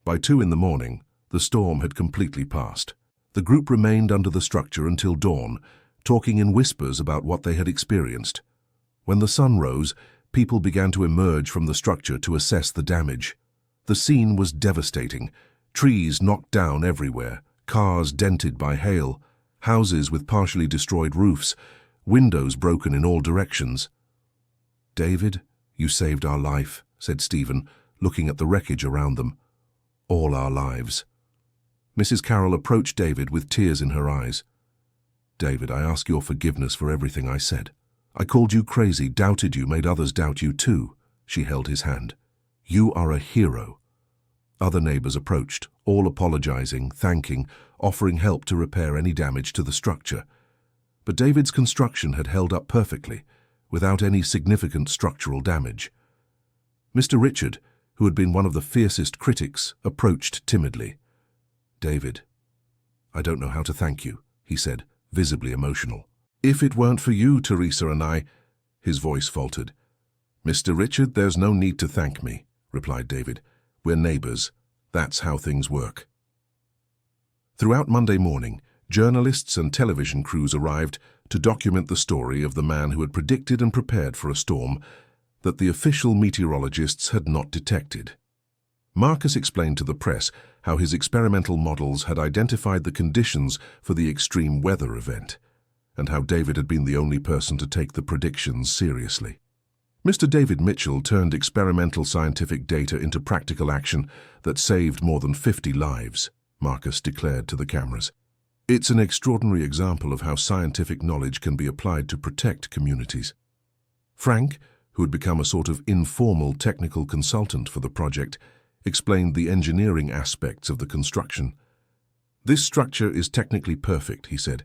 By 2 in the morning, the storm had completely passed. The group remained under the structure until dawn, talking in whispers about what they had experienced. When the sun rose, people began to emerge from the structure to assess the damage. The scene was devastating. Trees knocked down everywhere, cars dented by hail, houses with partially destroyed roofs, windows broken in all directions. "David, you saved our life," said Stephen, looking at the wreckage around them. "All our lives." Mrs. Carroll approached David with tears in her eyes. "David, I ask your forgiveness for everything I said. I called you crazy, doubted you, made others doubt you too." She held his hand. "You are a hero." Other neighbors approached, all apologizing, thanking, offering help to repair any damage to the structure. But David's construction had held up perfectly, without any significant structural damage. Mr. Richard, who had been one of the fiercest critics, approached timidly. "David, I don't know how to thank you," he said, visibly emotional. "If it weren't for you, Teresa and I—" His voice faltered. "Mr. Richard, there's no need to thank me," replied David. "We're neighbors. That's how things work." Throughout Monday morning, journalists and television crews arrived to document the story of the man who had predicted and prepared for a storm that the official meteorologists had not detected. Marcus explained to the press how his experimental models had identified the conditions for the extreme weather event, and how David had been the only person to take the predictions seriously. Mr. David Mitchell turned experimental scientific data into practical action that saved more than 50 lives, Marcus declared to the cameras. "It's an extraordinary example of how scientific knowledge can be applied to protect communities." Frank, who had become a sort of informal technical consultant for the project, explained the engineering aspects of the construction. "This structure is technically perfect," he said.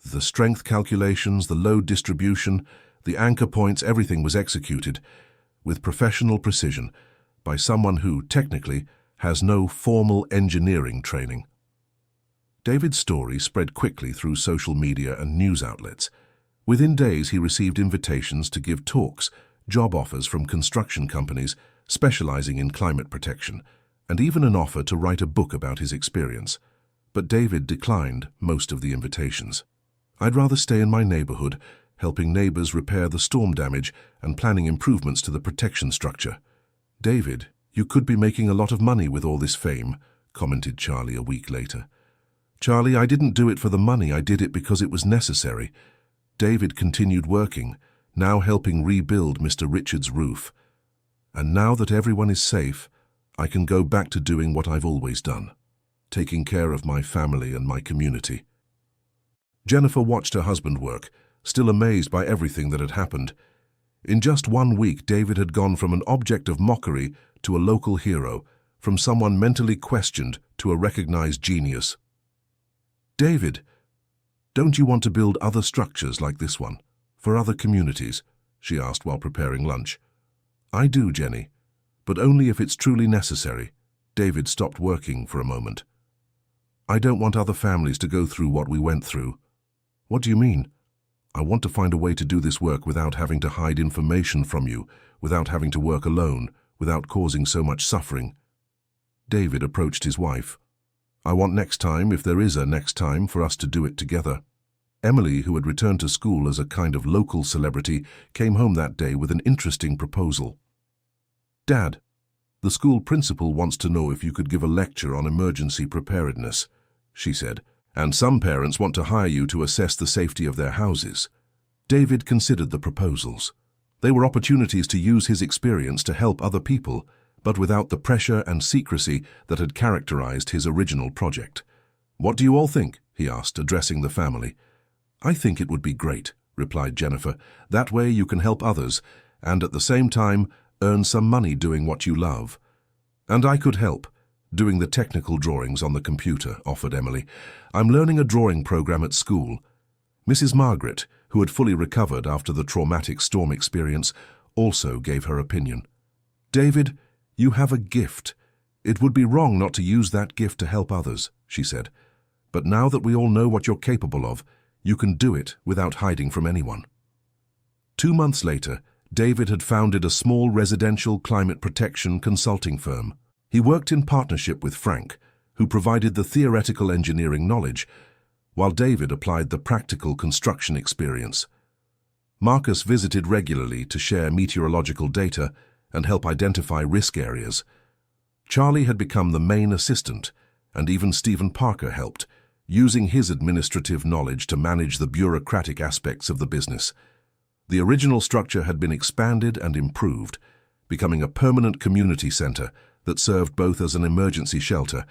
The strength calculations, the load distribution, the anchor points, everything was executed with professional precision by someone who, technically, has no formal engineering training. David's story spread quickly through social media and news outlets. Within days, he received invitations to give talks, job offers from construction companies specializing in climate protection, and even an offer to write a book about his experience. But David declined most of the invitations. "I'd rather stay in my neighborhood, helping neighbors repair the storm damage and planning improvements to the protection structure." "David, you could be making a lot of money with all this fame," commented Charlie a week later. "Charlie, I didn't do it for the money, I did it because it was necessary." David continued working, now helping rebuild Mr. Richards' roof. "And now that everyone is safe, I can go back to doing what I've always done, taking care of my family and my community." Jennifer watched her husband work, still amazed by everything that had happened. In just 1 week, David had gone from an object of mockery to a local hero, from someone mentally questioned to a recognized genius. "David, don't you want to build other structures like this one, for other communities?" she asked while preparing lunch. "I do, Jenny, but only if it's truly necessary." David stopped working for a moment. "I don't want other families to go through what we went through." "What do you mean?" "I want to find a way to do this work without having to hide information from you, without having to work alone, without causing so much suffering." David approached his wife. "I want next time, if there is a next time, for us to do it together." Emily, who had returned to school as a kind of local celebrity, came home that day with an interesting proposal. "Dad, the school principal wants to know if you could give a lecture on emergency preparedness," she said, "and some parents want to hire you to assess the safety of their houses." David considered the proposals. They were opportunities to use his experience to help other people, but without the pressure and secrecy that had characterized his original project. "What do you all think?" he asked, addressing the family. "I think it would be great," replied Jennifer. "That way you can help others, and at the same time earn some money doing what you love." "And I could help, doing the technical drawings on the computer," offered Emily. "I'm learning a drawing program at school." Mrs. Margaret, who had fully recovered after the traumatic storm experience, also gave her opinion. "David, you have a gift. It would be wrong not to use that gift to help others," she said. "But now that we all know what you're capable of, you can do it without hiding from anyone." 2 months later, David had founded a small residential climate protection consulting firm. He worked in partnership with Frank, who provided the theoretical engineering knowledge, while David applied the practical construction experience. Marcus visited regularly to share meteorological data and help identify risk areas. Charlie had become the main assistant, and even Stephen Parker helped, using his administrative knowledge to manage the bureaucratic aspects of the business. The original structure had been expanded and improved, becoming a permanent community center that served both as an emergency shelter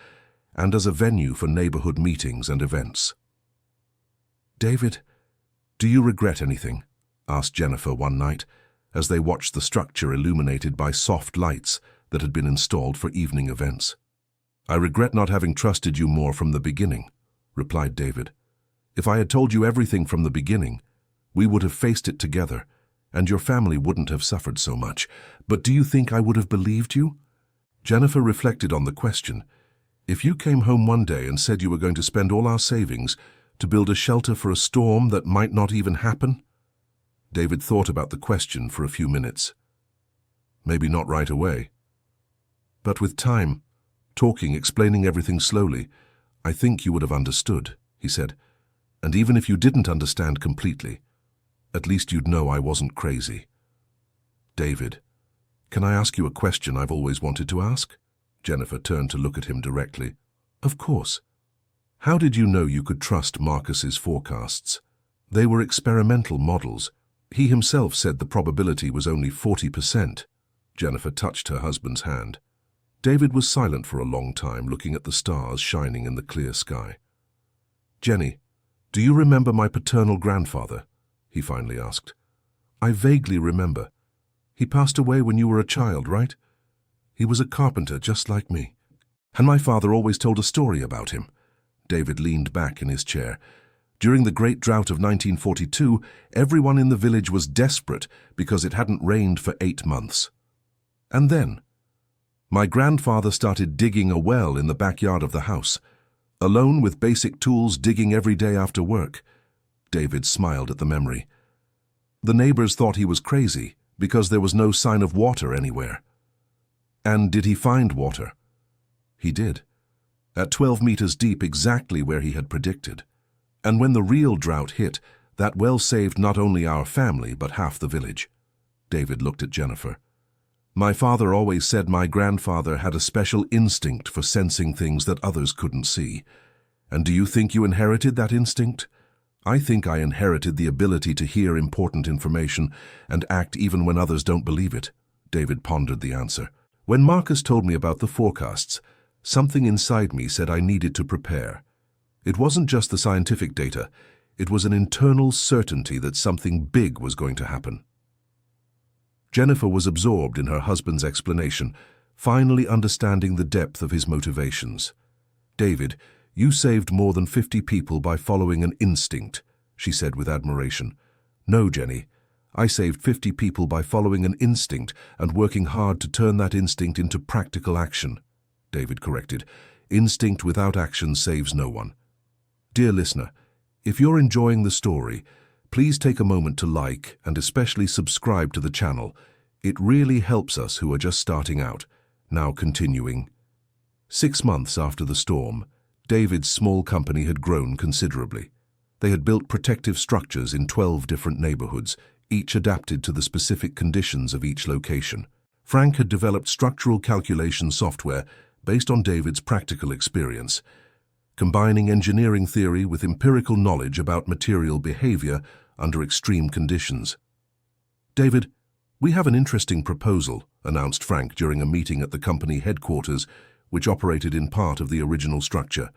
and as a venue for neighborhood meetings and events. "David, do you regret anything?" asked Jennifer one night, as they watched the structure illuminated by soft lights that had been installed for evening events. "I regret not having trusted you more from the beginning," replied David. "If I had told you everything from the beginning, we would have faced it together, and your family wouldn't have suffered so much. But do you think I would have believed you?" Jennifer reflected on the question. "If you came home one day and said you were going to spend all our savings to build a shelter for a storm that might not even happen?" David thought about the question for a few minutes. "Maybe not right away. But with time, talking, explaining everything slowly, I think you would have understood," he said. "And even if you didn't understand completely, at least you'd know I wasn't crazy." "David, can I ask you a question I've always wanted to ask?" Jennifer turned to look at him directly. "Of course. How did you know you could trust Marcus's forecasts? They were experimental models. He himself said the probability was only 40%. Jennifer touched her husband's hand. David was silent for a long time, looking at the stars shining in the clear sky. "Jenny, do you remember my paternal grandfather?" he finally asked. "I vaguely remember. He passed away when you were a child, right? He was a carpenter just like me. And my father always told a story about him." David leaned back in his chair. During the Great Drought of 1942, everyone in the village was desperate because it hadn't rained for 8 months. And then, my grandfather started digging a well in the backyard of the house, alone with basic tools, digging every day after work. David smiled at the memory. The neighbors thought he was crazy because there was no sign of water anywhere. And did he find water? He did. At 12 meters deep, exactly where he had predicted. And when the real drought hit, that well saved not only our family, but half the village. David looked at Jennifer. My father always said my grandfather had a special instinct for sensing things that others couldn't see. And do you think you inherited that instinct? I think I inherited the ability to hear important information and act even when others don't believe it. David pondered the answer. When Marcus told me about the forecasts, something inside me said I needed to prepare. It wasn't just the scientific data, it was an internal certainty that something big was going to happen. Jennifer was absorbed in her husband's explanation, finally understanding the depth of his motivations. David, you saved more than 50 people by following an instinct, she said with admiration. No, Jenny, I saved 50 people by following an instinct and working hard to turn that instinct into practical action, David corrected. Instinct without action saves no one. Dear listener, if you're enjoying the story, please take a moment to like and especially subscribe to the channel. It really helps us who are just starting out. Now continuing. 6 months after the storm, David's small company had grown considerably. They had built protective structures in 12 different neighborhoods, each adapted to the specific conditions of each location. Frank had developed structural calculation software based on David's practical experience, combining engineering theory with empirical knowledge about material behavior under extreme conditions. David, we have an interesting proposal, announced Frank during a meeting at the company headquarters, which operated in part of the original structure.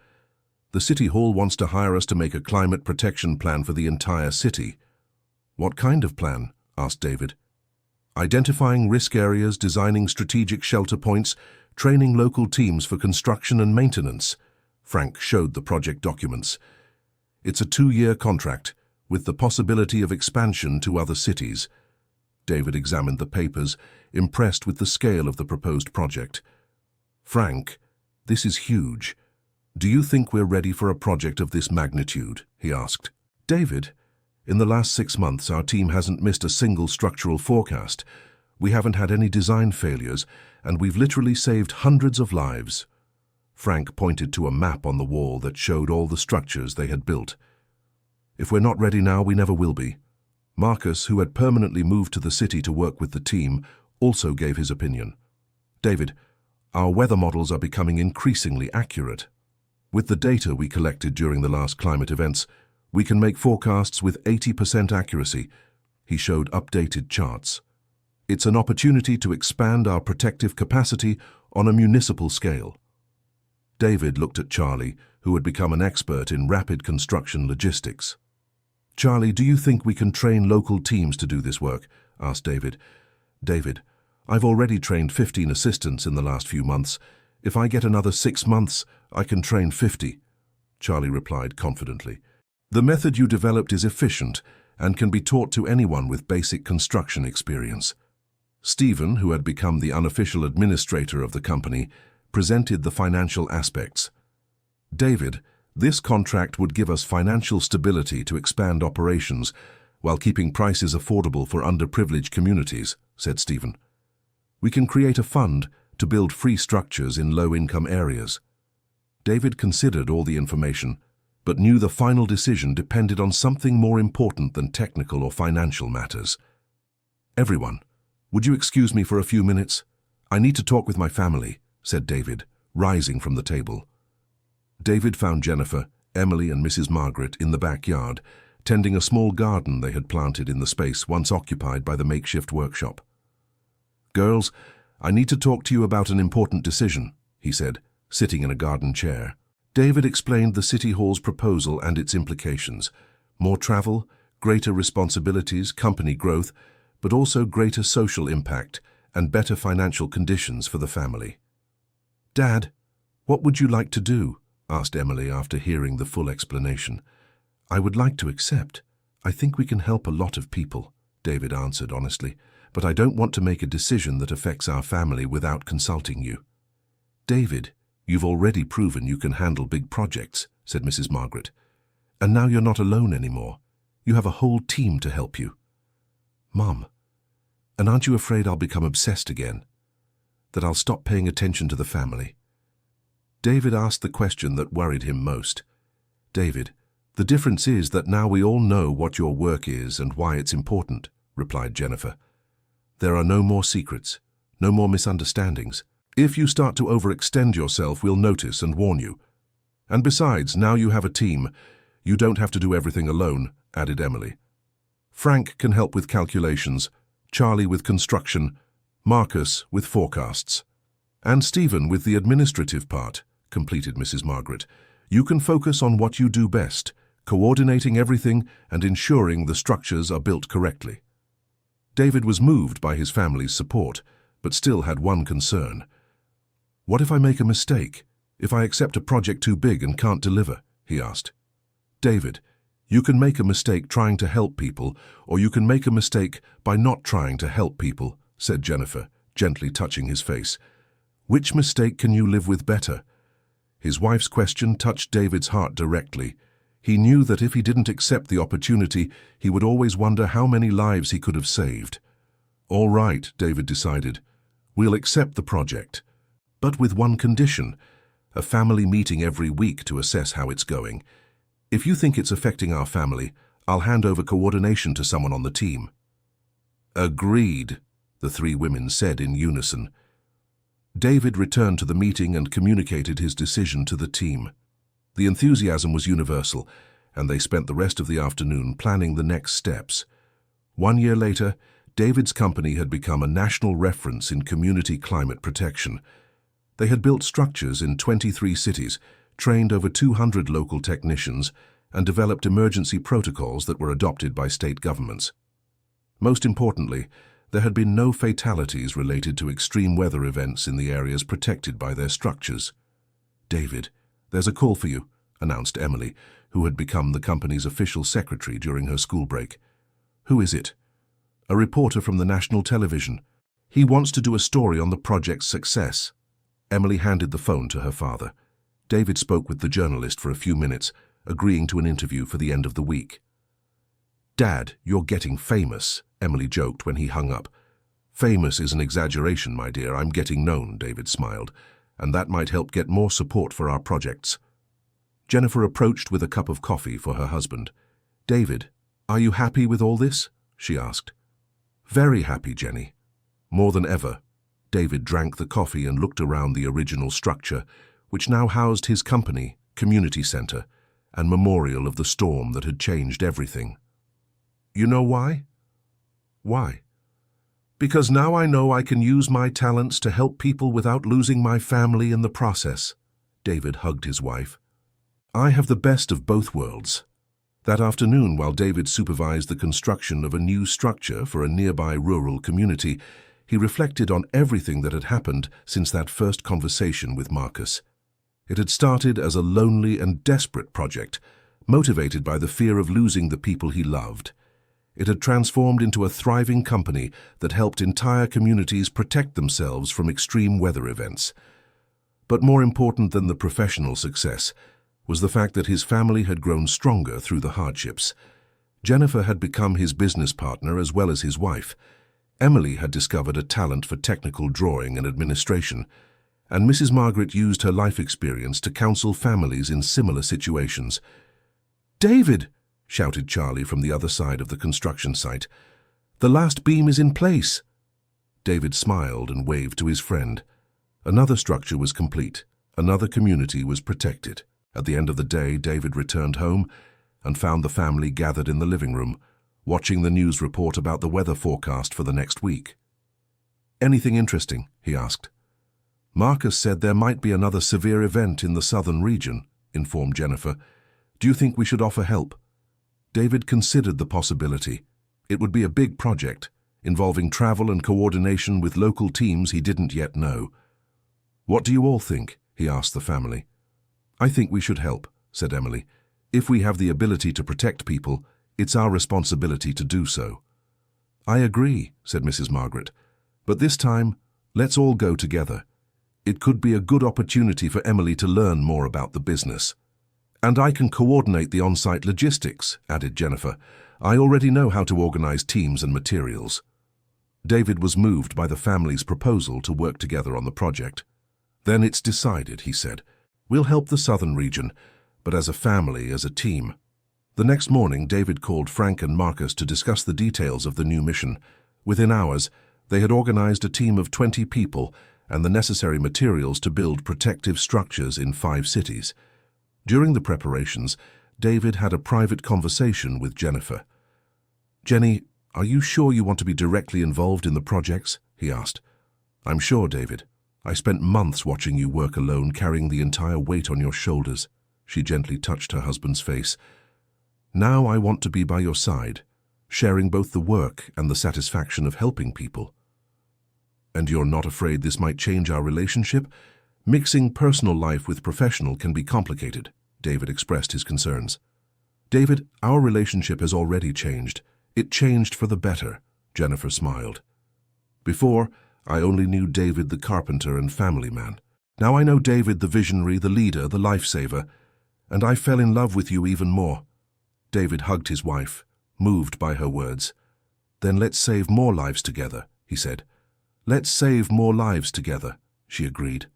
The City Hall wants to hire us to make a climate protection plan for the entire city. What kind of plan? Asked David. Identifying risk areas, designing strategic shelter points, training local teams for construction and maintenance. Frank showed the project documents. It's a 2-year contract, with the possibility of expansion to other cities. David examined the papers, impressed with the scale of the proposed project. Frank, this is huge. Do you think we're ready for a project of this magnitude? He asked. David, in the last 6 months, our team hasn't missed a single structural forecast. We haven't had any design failures, and we've literally saved hundreds of lives. Frank pointed to a map on the wall that showed all the structures they had built. If we're not ready now, we never will be. Marcus, who had permanently moved to the city to work with the team, also gave his opinion. David, our weather models are becoming increasingly accurate. With the data we collected during the last climate events, we can make forecasts with 80% accuracy. He showed updated charts. It's an opportunity to expand our protective capacity on a municipal scale. David looked at Charlie, who had become an expert in rapid construction logistics. Charlie, do you think we can train local teams to do this work? Asked David. David, I've already trained 15 assistants in the last few months. If I get another 6 months, I can train 50. Charlie replied confidently. The method you developed is efficient and can be taught to anyone with basic construction experience. Stephen, who had become the unofficial administrator of the company, presented the financial aspects. David, this contract would give us financial stability to expand operations while keeping prices affordable for underprivileged communities, said Stephen. We can create a fund to build free structures in low-income areas. David considered all the information, but knew the final decision depended on something more important than technical or financial matters. Everyone, would you excuse me for a few minutes? I need to talk with my family, said David, rising from the table. David found Jennifer, Emily and Mrs. Margaret in the backyard, tending a small garden they had planted in the space once occupied by the makeshift workshop. Girls, I need to talk to you about an important decision, he said, sitting in a garden chair. David explained the City Hall's proposal and its implications. More travel, greater responsibilities, company growth, but also greater social impact and better financial conditions for the family. Dad, what would you like to do? Asked Emily after hearing the full explanation. I would like to accept. I think we can help a lot of people, David answered honestly, but I don't want to make a decision that affects our family without consulting you. David, you've already proven you can handle big projects, said Mrs. Margaret. And now you're not alone anymore. You have a whole team to help you. Mum, and aren't you afraid I'll become obsessed again? That I'll stop paying attention to the family? David asked the question that worried him most. David, the difference is that now we all know what your work is and why it's important, replied Jennifer. There are no more secrets, no more misunderstandings. If you start to overextend yourself, we'll notice and warn you. And besides, now you have a team. You don't have to do everything alone, added Emily. Frank can help with calculations, Charlie with construction, Marcus with forecasts. And Stephen with the administrative part, completed Mrs. Margaret. You can focus on what you do best, coordinating everything and ensuring the structures are built correctly. David was moved by his family's support, but still had one concern. What if I make a mistake? If I accept a project too big and can't deliver? He asked. David, you can make a mistake trying to help people, or you can make a mistake by not trying to help people, said Jennifer, gently touching his face. Which mistake can you live with better? His wife's question touched David's heart directly. He knew that if he didn't accept the opportunity, he would always wonder how many lives he could have saved. All right, David decided. We'll accept the project. But with one condition, a family meeting every week to assess how it's going. If you think it's affecting our family, I'll hand over coordination to someone on the team. Agreed, the three women said in unison. David returned to the meeting and communicated his decision to the team. The enthusiasm was universal, and they spent the rest of the afternoon planning the next steps. 1 year later, David's company had become a national reference in community climate protection. They had built structures in 23 cities, trained over 200 local technicians, and developed emergency protocols that were adopted by state governments. Most importantly, there had been no fatalities related to extreme weather events in the areas protected by their structures. David, there's a call for you, announced Emily, who had become the company's official secretary during her school break. Who is it? A reporter from the national television. He wants to do a story on the project's success. Emily handed the phone to her father. David spoke with the journalist for a few minutes, agreeing to an interview for the end of the week. Dad, you're getting famous, Emily joked when he hung up. Famous is an exaggeration, my dear. I'm getting known, David smiled, and that might help get more support for our projects. Jennifer approached with a cup of coffee for her husband. David, are you happy with all this? She asked. Very happy, Jenny. More than ever. David drank the coffee and looked around the original structure, which now housed his company, community center, and memorial of the storm that had changed everything. You know why? Why? Because now I know I can use my talents to help people without losing my family in the process. David hugged his wife. I have the best of both worlds. That afternoon, while David supervised the construction of a new structure for a nearby rural community, he reflected on everything that had happened since that first conversation with Marcus. It had started as a lonely and desperate project, motivated by the fear of losing the people he loved. It had transformed into a thriving company that helped entire communities protect themselves from extreme weather events. But more important than the professional success was the fact that his family had grown stronger through the hardships. Jennifer had become his business partner as well as his wife. Emily had discovered a talent for technical drawing and administration, and Mrs. Margaret used her life experience to counsel families in similar situations. David, shouted Charlie from the other side of the construction site, the last beam is in place. David smiled and waved to his friend. Another structure was complete. Another community was protected. At the end of the day, David returned home and found the family gathered in the living room, watching the news report about the weather forecast for the next week. Anything interesting? He asked. Marcus said there might be another severe event in the southern region, informed Jennifer. Do you think we should offer help? David considered the possibility. It would be a big project, involving travel and coordination with local teams he didn't yet know. What do you all think? He asked the family. I think we should help, said Emily. If we have the ability to protect people, it's our responsibility to do so. I agree, said Mrs. Margaret. But this time, let's all go together. It could be a good opportunity for Emily to learn more about the business. And I can coordinate the on-site logistics, added Jennifer. I already know how to organize teams and materials. David was moved by the family's proposal to work together on the project. Then it's decided, he said. We'll help the southern region, but as a family, as a team. The next morning, David called Frank and Marcus to discuss the details of the new mission. Within hours, they had organized a team of 20 people and the necessary materials to build protective structures in 5 cities. During the preparations, David had a private conversation with Jennifer. Jenny, are you sure you want to be directly involved in the projects? He asked. I'm sure, David. I spent months watching you work alone, carrying the entire weight on your shoulders. She gently touched her husband's face. Now I want to be by your side, sharing both the work and the satisfaction of helping people. And you're not afraid this might change our relationship? Mixing personal life with professional can be complicated, David expressed his concerns. David, our relationship has already changed. It changed for the better, Jennifer smiled. Before, I only knew David the carpenter and family man. Now I know David the visionary, the leader, the lifesaver, and I fell in love with you even more. David hugged his wife, moved by her words. Then let's save more lives together, he said. Let's save more lives together, she agreed.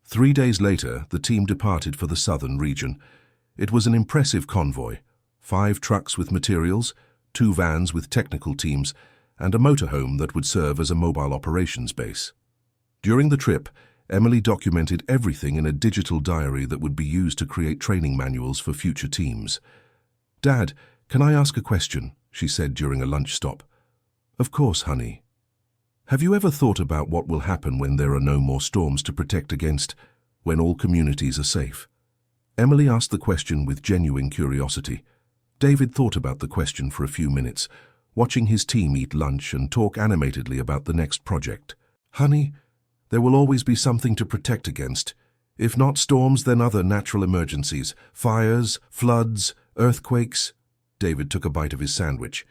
3 days later, the team departed for the southern region. It was an impressive convoy. 5 trucks with materials, 2 vans with technical teams, and a motorhome that would serve as a mobile operations base. During the trip, Emily documented everything in a digital diary that would be used to create training manuals for future teams. Dad, can I ask a question? She said during a lunch stop. Of course, honey. Have you ever thought about what will happen when there are no more storms to protect against, when all communities are safe? Emily asked the question with genuine curiosity. David thought about the question for a few minutes, watching his team eat lunch and talk animatedly about the next project. Honey, there will always be something to protect against. If not storms, then other natural emergencies, fires, floods, earthquakes. David took a bite of his sandwich.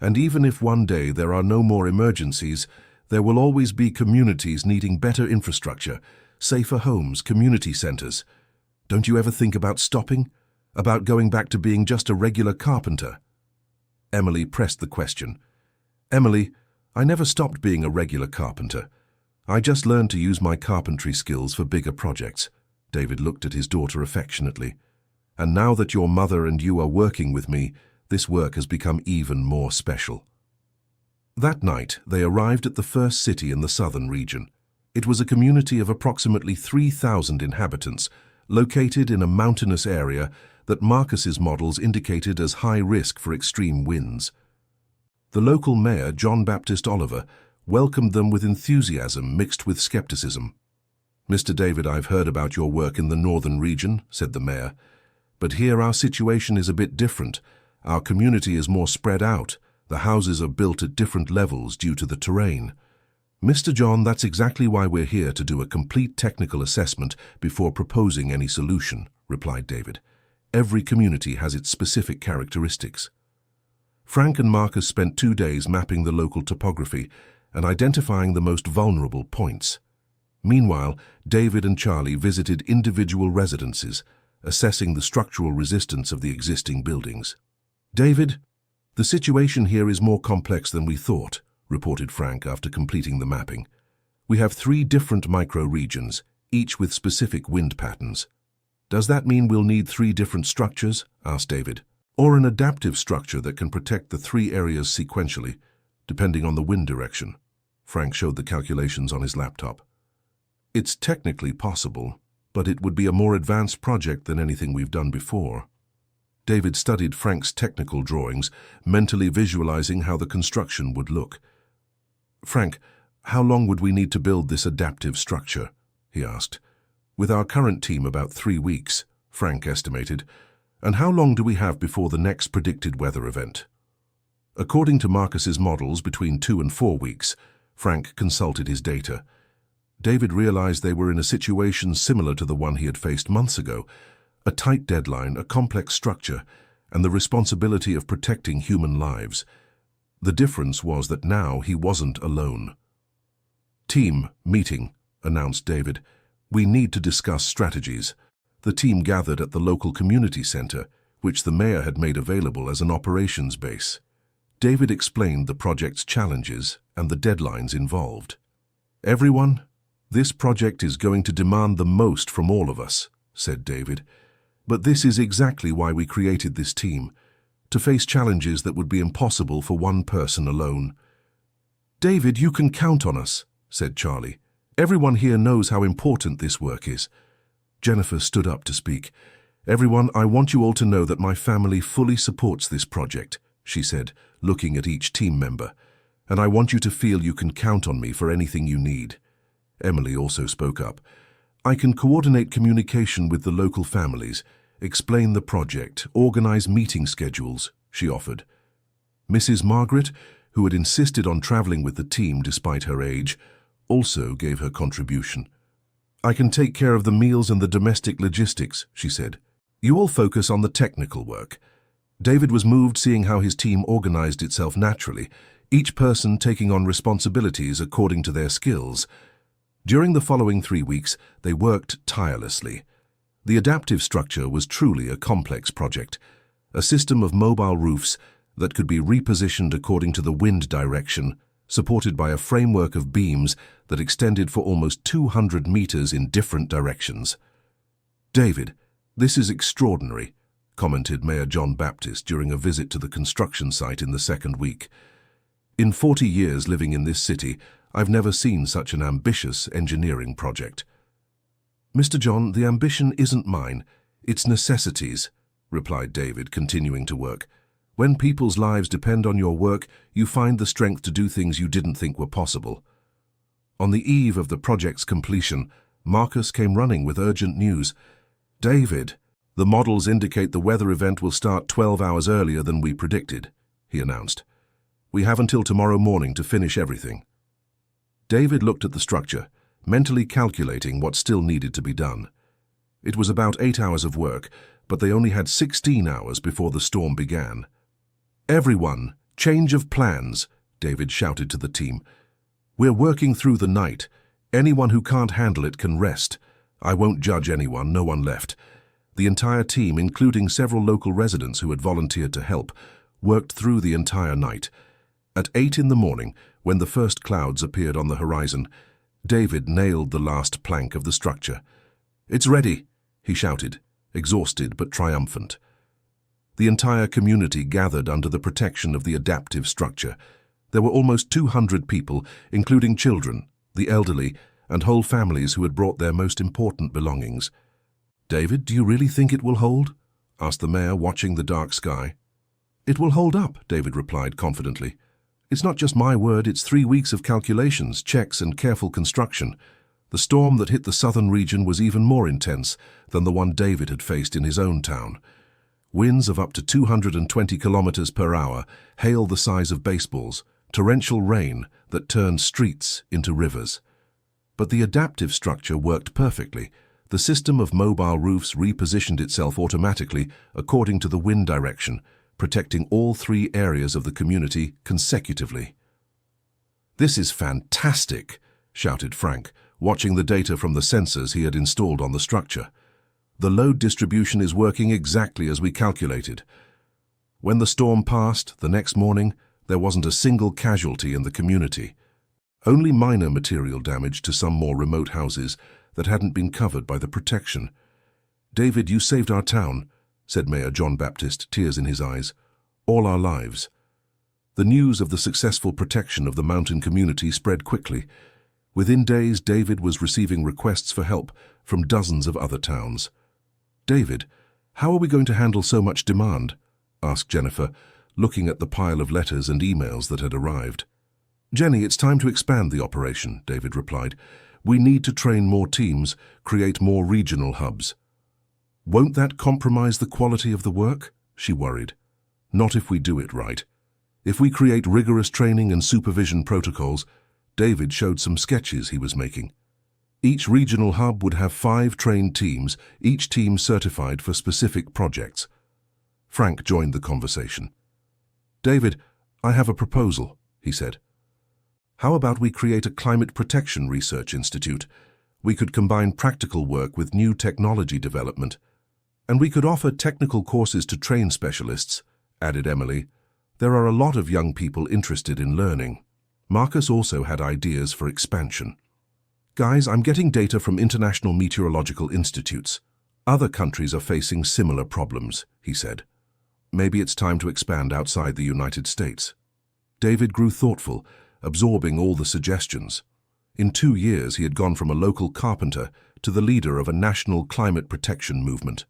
And even if one day there are no more emergencies, there will always be communities needing better infrastructure, safer homes, community centers. Don't you ever think about stopping? About going back to being just a regular carpenter? Emily pressed the question. Emily, I never stopped being a regular carpenter. I just learned to use my carpentry skills for bigger projects. David looked at his daughter affectionately. And now that your mother and you are working with me, this work has become even more special. That night, they arrived at the first city in the southern region. It was a community of approximately 3,000 inhabitants, located in a mountainous area that Marcus's models indicated as high risk for extreme winds. The local mayor, John Baptist Oliver, welcomed them with enthusiasm mixed with skepticism. Mr. David, I've heard about your work in the northern region, said the mayor. But here our situation is a bit different. Our community is more spread out. The houses are built at different levels due to the terrain. Mr. John, that's exactly why we're here to do a complete technical assessment before proposing any solution, replied David. Every community has its specific characteristics. Frank and Marcus spent 2 days mapping the local topography and identifying the most vulnerable points. Meanwhile, David and Charlie visited individual residences, assessing the structural resistance of the existing buildings. David, the situation here is more complex than we thought, reported Frank after completing the mapping. We have 3 different micro-regions, each with specific wind patterns. Does that mean we'll need 3 different structures? Asked David. Or an adaptive structure that can protect the 3 areas sequentially, depending on the wind direction? Frank showed the calculations on his laptop. It's technically possible, but it would be a more advanced project than anything we've done before. David studied Frank's technical drawings, mentally visualizing how the construction would look. Frank, how long would we need to build this adaptive structure? He asked. With our current team, about 3 weeks, Frank estimated. And how long do we have before the next predicted weather event? According to Marcus's models, between 2 and 4 weeks. Frank consulted his data. David realized they were in a situation similar to the one he had faced months ago. A tight deadline, a complex structure, and the responsibility of protecting human lives. The difference was that now he wasn't alone. "Team meeting," announced David. "We need to discuss strategies." The team gathered at the local community center, which the mayor had made available as an operations base. David explained the project's challenges and the deadlines involved. "Everyone, this project is going to demand the most from all of us," said David. "But this is exactly why we created this team, to face challenges that would be impossible for one person alone." "David, you can count on us," said Charlie. "Everyone here knows how important this work is." Jennifer stood up to speak. "Everyone, I want you all to know that my family fully supports this project," she said, looking at each team member. "And I want you to feel you can count on me for anything you need." Emily also spoke up. "I can coordinate communication with the local families, explain the project, organize meeting schedules," she offered. Mrs. Margaret, who had insisted on traveling with the team despite her age, also gave her contribution. "I can take care of the meals and the domestic logistics," she said. "You all focus on the technical work." David was moved seeing how his team organized itself naturally, each person taking on responsibilities according to their skills. During the following 3 weeks, they worked tirelessly. The adaptive structure was truly a complex project, a system of mobile roofs that could be repositioned according to the wind direction, supported by a framework of beams that extended for almost 200 meters in different directions. "David, this is extraordinary," commented Mayor John Baptist during a visit to the construction site in the second week. "In 40 years living in this city, I've never seen such an ambitious engineering project." "Mr. John, the ambition isn't mine, it's necessities," replied David, continuing to work. "When people's lives depend on your work, you find the strength to do things you didn't think were possible." On the eve of the project's completion, Marcus came running with urgent news. "David, the models indicate the weather event will start 12 hours earlier than we predicted," he announced. "We have until tomorrow morning to finish everything." David looked at the structure, mentally calculating what still needed to be done. It was about 8 hours of work, but they only had 16 hours before the storm began. "Everyone, change of plans," David shouted to the team. "We're working through the night. Anyone who can't handle it can rest. I won't judge anyone, no one left." The entire team, including several local residents who had volunteered to help, worked through the entire night. At 8 in the morning, when the first clouds appeared on the horizon, David nailed the last plank of the structure. "It's ready," he shouted, exhausted but triumphant. The entire community gathered under the protection of the adaptive structure. There were almost 200 people, including children, the elderly, and whole families who had brought their most important belongings. "David, do you really think it will hold?" asked the mayor, watching the dark sky. "It will hold up," David replied confidently. "It's not just my word, it's 3 weeks of calculations, checks, and careful construction. The storm that hit the southern region was even more intense than the one David had faced in his own town. Winds of up to 220 kilometers per hour, hail the size of baseballs, torrential rain that turned streets into rivers. But the adaptive structure worked perfectly. The system of mobile roofs repositioned itself automatically according to the wind direction, protecting all 3 areas of the community consecutively. "This is fantastic," shouted Frank, watching the data from the sensors he had installed on the structure. "The load distribution is working exactly as we calculated." When the storm passed, the next morning, there wasn't a single casualty in the community. Only minor material damage to some more remote houses that hadn't been covered by the protection. "David, you saved our town," said Mayor John Baptist, tears in his eyes. "All our lives." The news of the successful protection of the mountain community spread quickly. Within days, David was receiving requests for help from dozens of other towns. "David, how are we going to handle so much demand?" asked Jennifer, looking at the pile of letters and emails that had arrived. "Jenny, it's time to expand the operation," David replied. "We need to train more teams, create more regional hubs." "Won't that compromise the quality of the work?" she worried. "Not if we do it right. If we create rigorous training and supervision protocols," David showed some sketches he was making. Each regional hub would have 5 trained teams, each team certified for specific projects. Frank joined the conversation. "David, I have a proposal," he said. "How about we create a climate protection research institute? We could combine practical work with new technology development. And we could offer technical courses to train specialists," added Emily. "There are a lot of young people interested in learning." Marcus also had ideas for expansion. "Guys, I'm getting data from international meteorological institutes. Other countries are facing similar problems," he said. "Maybe it's time to expand outside the United States." David grew thoughtful, absorbing all the suggestions. In 2 years, he had gone from a local carpenter to the leader of a national climate protection movement.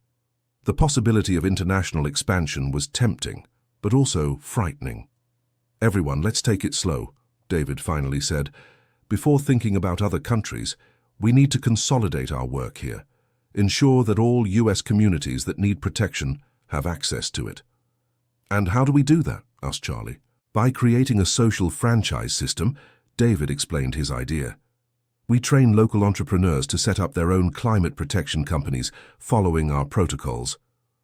The possibility of international expansion was tempting, but also frightening. "Everyone, let's take it slow," David finally said. "Before thinking about other countries, we need to consolidate our work here, ensure that all US communities that need protection have access to it." "And how do we do that?" asked Charlie. "By creating a social franchise system," David explained his idea. "We train local entrepreneurs to set up their own climate protection companies following our protocols.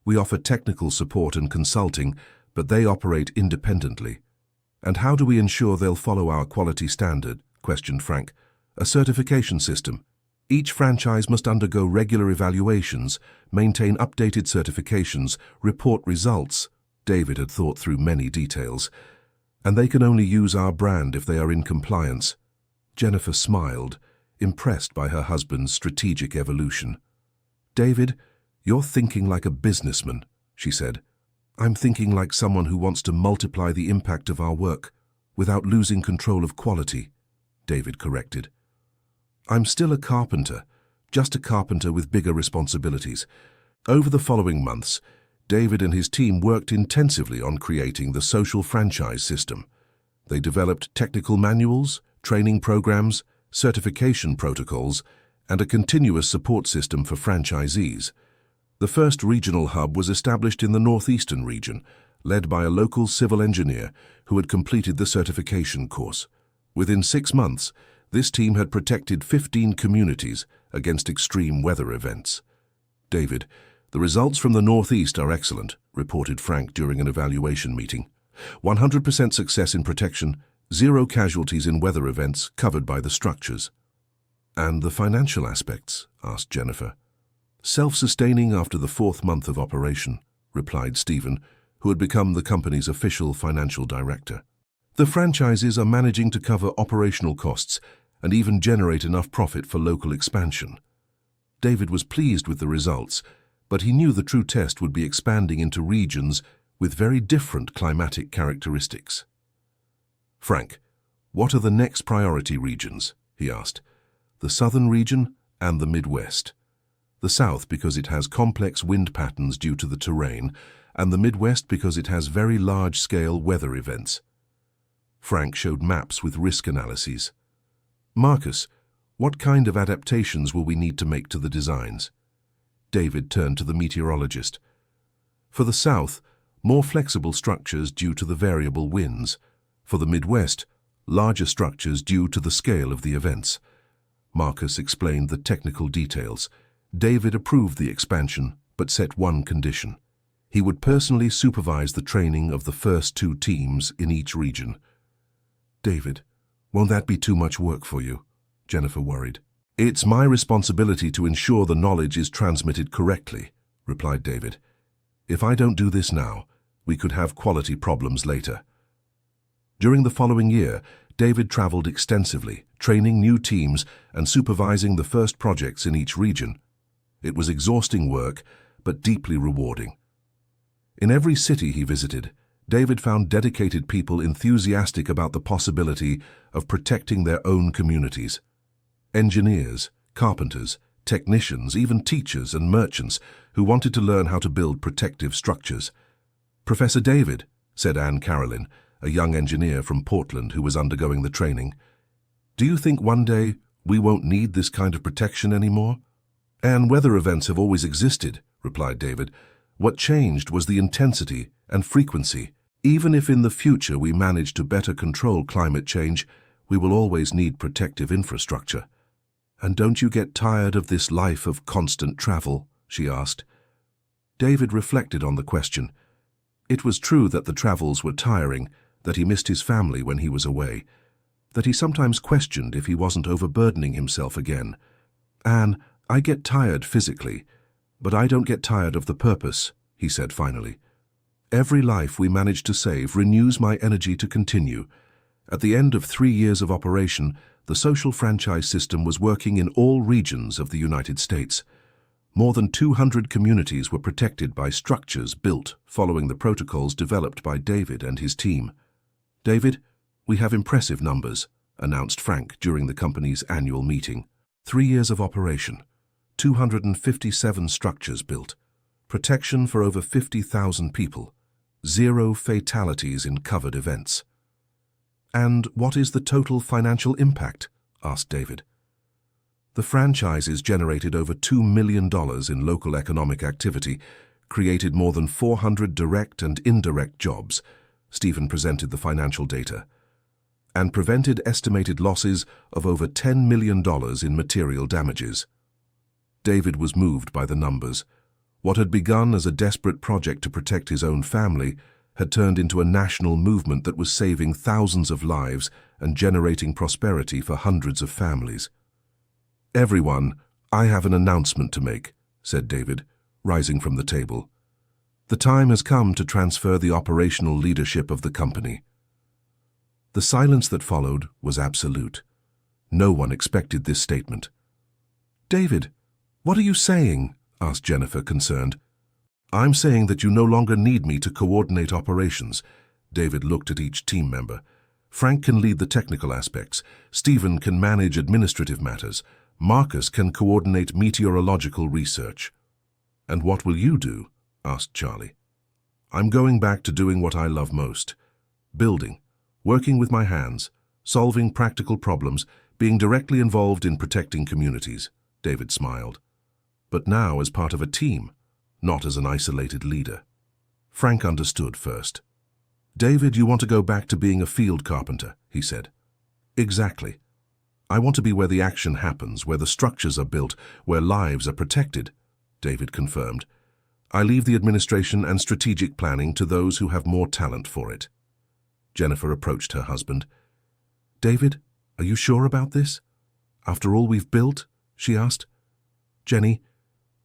We offer technical support and consulting, but they operate independently." "And how do we ensure they'll follow our quality standard?" questioned Frank. "A certification system. Each franchise must undergo regular evaluations, maintain updated certifications, report results." David had thought through many details. "And they can only use our brand if they are in compliance." Jennifer smiled, impressed by her husband's strategic evolution. "David, you're thinking like a businessman," she said. "I'm thinking like someone who wants to multiply the impact of our work without losing control of quality," David corrected. "I'm still a carpenter, just a carpenter with bigger responsibilities." Over the following months, David and his team worked intensively on creating the social franchise system. They developed technical manuals, training programs, certification protocols, and a continuous support system for franchisees. The first regional hub was established in the northeastern region, led by a local civil engineer who had completed the certification course. Within 6 months, this team had protected 15 communities against extreme weather events. "David, the results from the Northeast are excellent," reported Frank during an evaluation meeting. 100% success in protection, 0 casualties in weather events covered by the structures." "And the financial aspects?" asked Jennifer. "Self-sustaining after the 4th month of operation," replied Stephen, who had become the company's official financial director. "The franchises are managing to cover operational costs and even generate enough profit for local expansion." David was pleased with the results, but he knew the true test would be expanding into regions with very different climatic characteristics. "Frank, what are the next priority regions?" he asked. "The southern region and the Midwest. The south because it has complex wind patterns due to the terrain, and the Midwest because it has very large-scale weather events." Frank showed maps with risk analyses. "Marcus, what kind of adaptations will we need to make to the designs?" David turned to the meteorologist. "For the south, more flexible structures due to the variable winds. For the Midwest, larger structures due to the scale of the events." Marcus explained the technical details. David approved the expansion, but set one condition. He would personally supervise the training of the first 2 teams in each region. "David, won't that be too much work for you?" Jennifer worried. "It's my responsibility to ensure the knowledge is transmitted correctly," replied David. "If I don't do this now, we could have quality problems later." During the following year, David traveled extensively, training new teams and supervising the first projects in each region. It was exhausting work, but deeply rewarding. In every city he visited, David found dedicated people enthusiastic about the possibility of protecting their own communities. Engineers, carpenters, technicians, even teachers and merchants who wanted to learn how to build protective structures. "Professor David," said Anne Carolyn, a young engineer from Portland who was undergoing the training, "do you think one day we won't need this kind of protection anymore?" "Anne, weather events have always existed," replied David. "What changed was the intensity and frequency. Even if in the future we manage to better control climate change, we will always need protective infrastructure." "And don't you get tired of this life of constant travel?" she asked. David reflected on the question. It was true that the travels were tiring, that he missed his family when he was away, that he sometimes questioned if he wasn't overburdening himself again. "Anne, I get tired physically, but I don't get tired of the purpose," he said finally. "Every life we manage to save renews my energy to continue." At the end of 3 years of operation, the social franchise system was working in all regions of the United States. More than 200 communities were protected by structures built following the protocols developed by David and his team. "David, we have impressive numbers," announced Frank during the company's annual meeting. 3 years of operation, 257 structures built, protection for over 50,000 people, 0 fatalities in covered events. "And what is the total financial impact?" asked David. "The franchises generated over $2 million in local economic activity, created more than 400 direct and indirect jobs," Stephen presented the financial data, "and prevented estimated losses of over $10 million in material damages." David was moved by the numbers. What had begun as a desperate project to protect his own family had turned into a national movement that was saving thousands of lives and generating prosperity for hundreds of families. "Everyone, I have an announcement to make," said David, rising from the table. "The time has come to transfer the operational leadership of the company." The silence that followed was absolute. No one expected this statement. "David, what are you saying?" asked Jennifer, concerned. "I'm saying that you no longer need me to coordinate operations." David looked at each team member. "Frank can lead the technical aspects. Stephen can manage administrative matters. Marcus can coordinate meteorological research." "And what will you do?" asked Charlie. "I'm going back to doing what I love most. Building, working with my hands, solving practical problems, being directly involved in protecting communities," David smiled. "But now as part of a team, not as an isolated leader." Frank understood first. "David, you want to go back to being a field carpenter," he said. "Exactly. I want to be where the action happens, where the structures are built, where lives are protected," David confirmed. "I leave the administration and strategic planning to those who have more talent for it." Jennifer approached her husband. "David, are you sure about this? After all we've built?" she asked. "Jenny,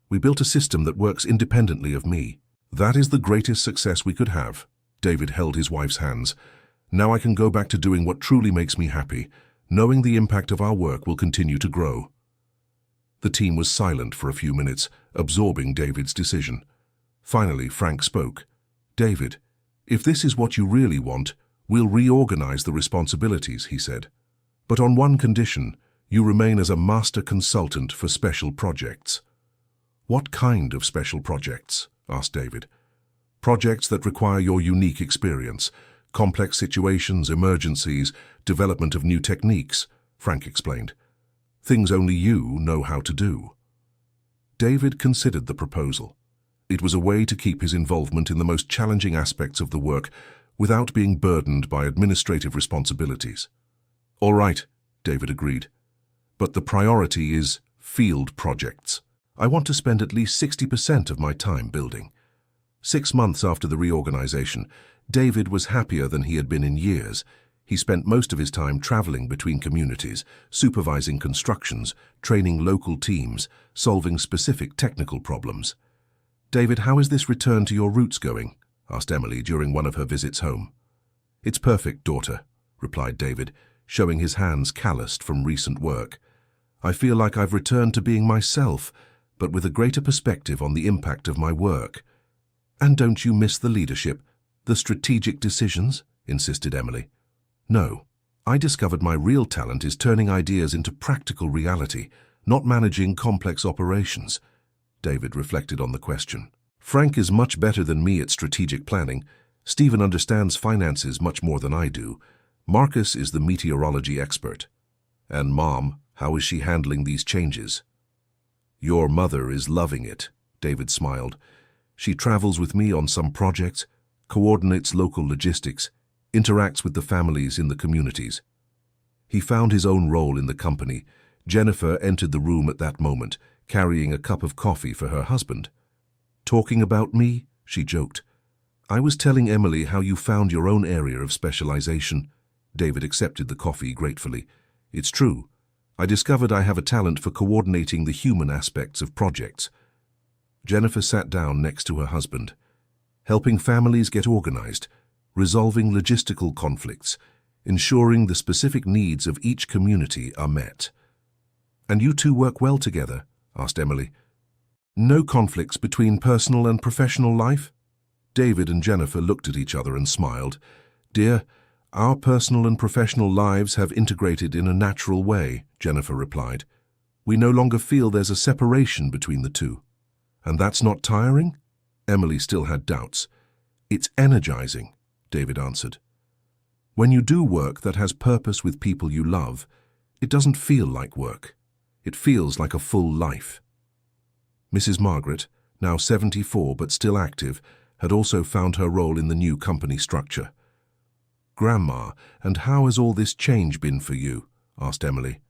we built a system that works independently of me. That is the greatest success we could have." David held his wife's hands. "Now I can go back to doing what truly makes me happy, knowing the impact of our work will continue to grow." The team was silent for a few minutes, absorbing David's decision. Finally, Frank spoke. "David, if this is what you really want, we'll reorganize the responsibilities," he said. "But on one condition, you remain as a master consultant for special projects." "What kind of special projects?" asked David. "Projects that require your unique experience, complex situations, emergencies, development of new techniques," Frank explained. "Things only you know how to do." David considered the proposal. It was a way to keep his involvement in the most challenging aspects of the work without being burdened by administrative responsibilities. "All right," David agreed. "But the priority is field projects. I want to spend at least 60% of my time building." 6 months after the reorganization, David was happier than he had been in years. He spent most of his time traveling between communities, supervising constructions, training local teams, solving specific technical problems. "David, how is this return to your roots going?" asked Emily during one of her visits home. "It's perfect, daughter," replied David, showing his hands calloused from recent work. "I feel like I've returned to being myself, but with a greater perspective on the impact of my work." "And don't you miss the leadership, the strategic decisions?" insisted Emily. "No. I discovered my real talent is turning ideas into practical reality, not managing complex operations." David reflected on the question. "Frank is much better than me at strategic planning. Stephen understands finances much more than I do. Marcus is the meteorology expert. And Mom, how is she handling these changes?" "Your mother is loving it," David smiled. "She travels with me on some projects, coordinates local logistics, interacts with the families in the communities." He found his own role in the company, Jennifer entered the room at that moment, carrying a cup of coffee for her husband. "Talking about me?" she joked. "I was telling Emily how you found your own area of specialization." David accepted the coffee gratefully. "It's true. I discovered I have a talent for coordinating the human aspects of projects." Jennifer sat down next to her husband. "Helping families get organized, resolving logistical conflicts, ensuring the specific needs of each community are met." "And you two work well together?" asked Emily. "No conflicts between personal and professional life?" David and Jennifer looked at each other and smiled. "Dear, our personal and professional lives have integrated in a natural way," Jennifer replied. "We no longer feel there's a separation between the two." "And that's not tiring?" Emily still had doubts. "It's energizing," David answered. "When you do work that has purpose with people you love, it doesn't feel like work. It feels like a full life." Mrs. Margaret, now 74 but still active, had also found her role in the new company structure. "Grandma, and how has all this change been for you?" asked Emily.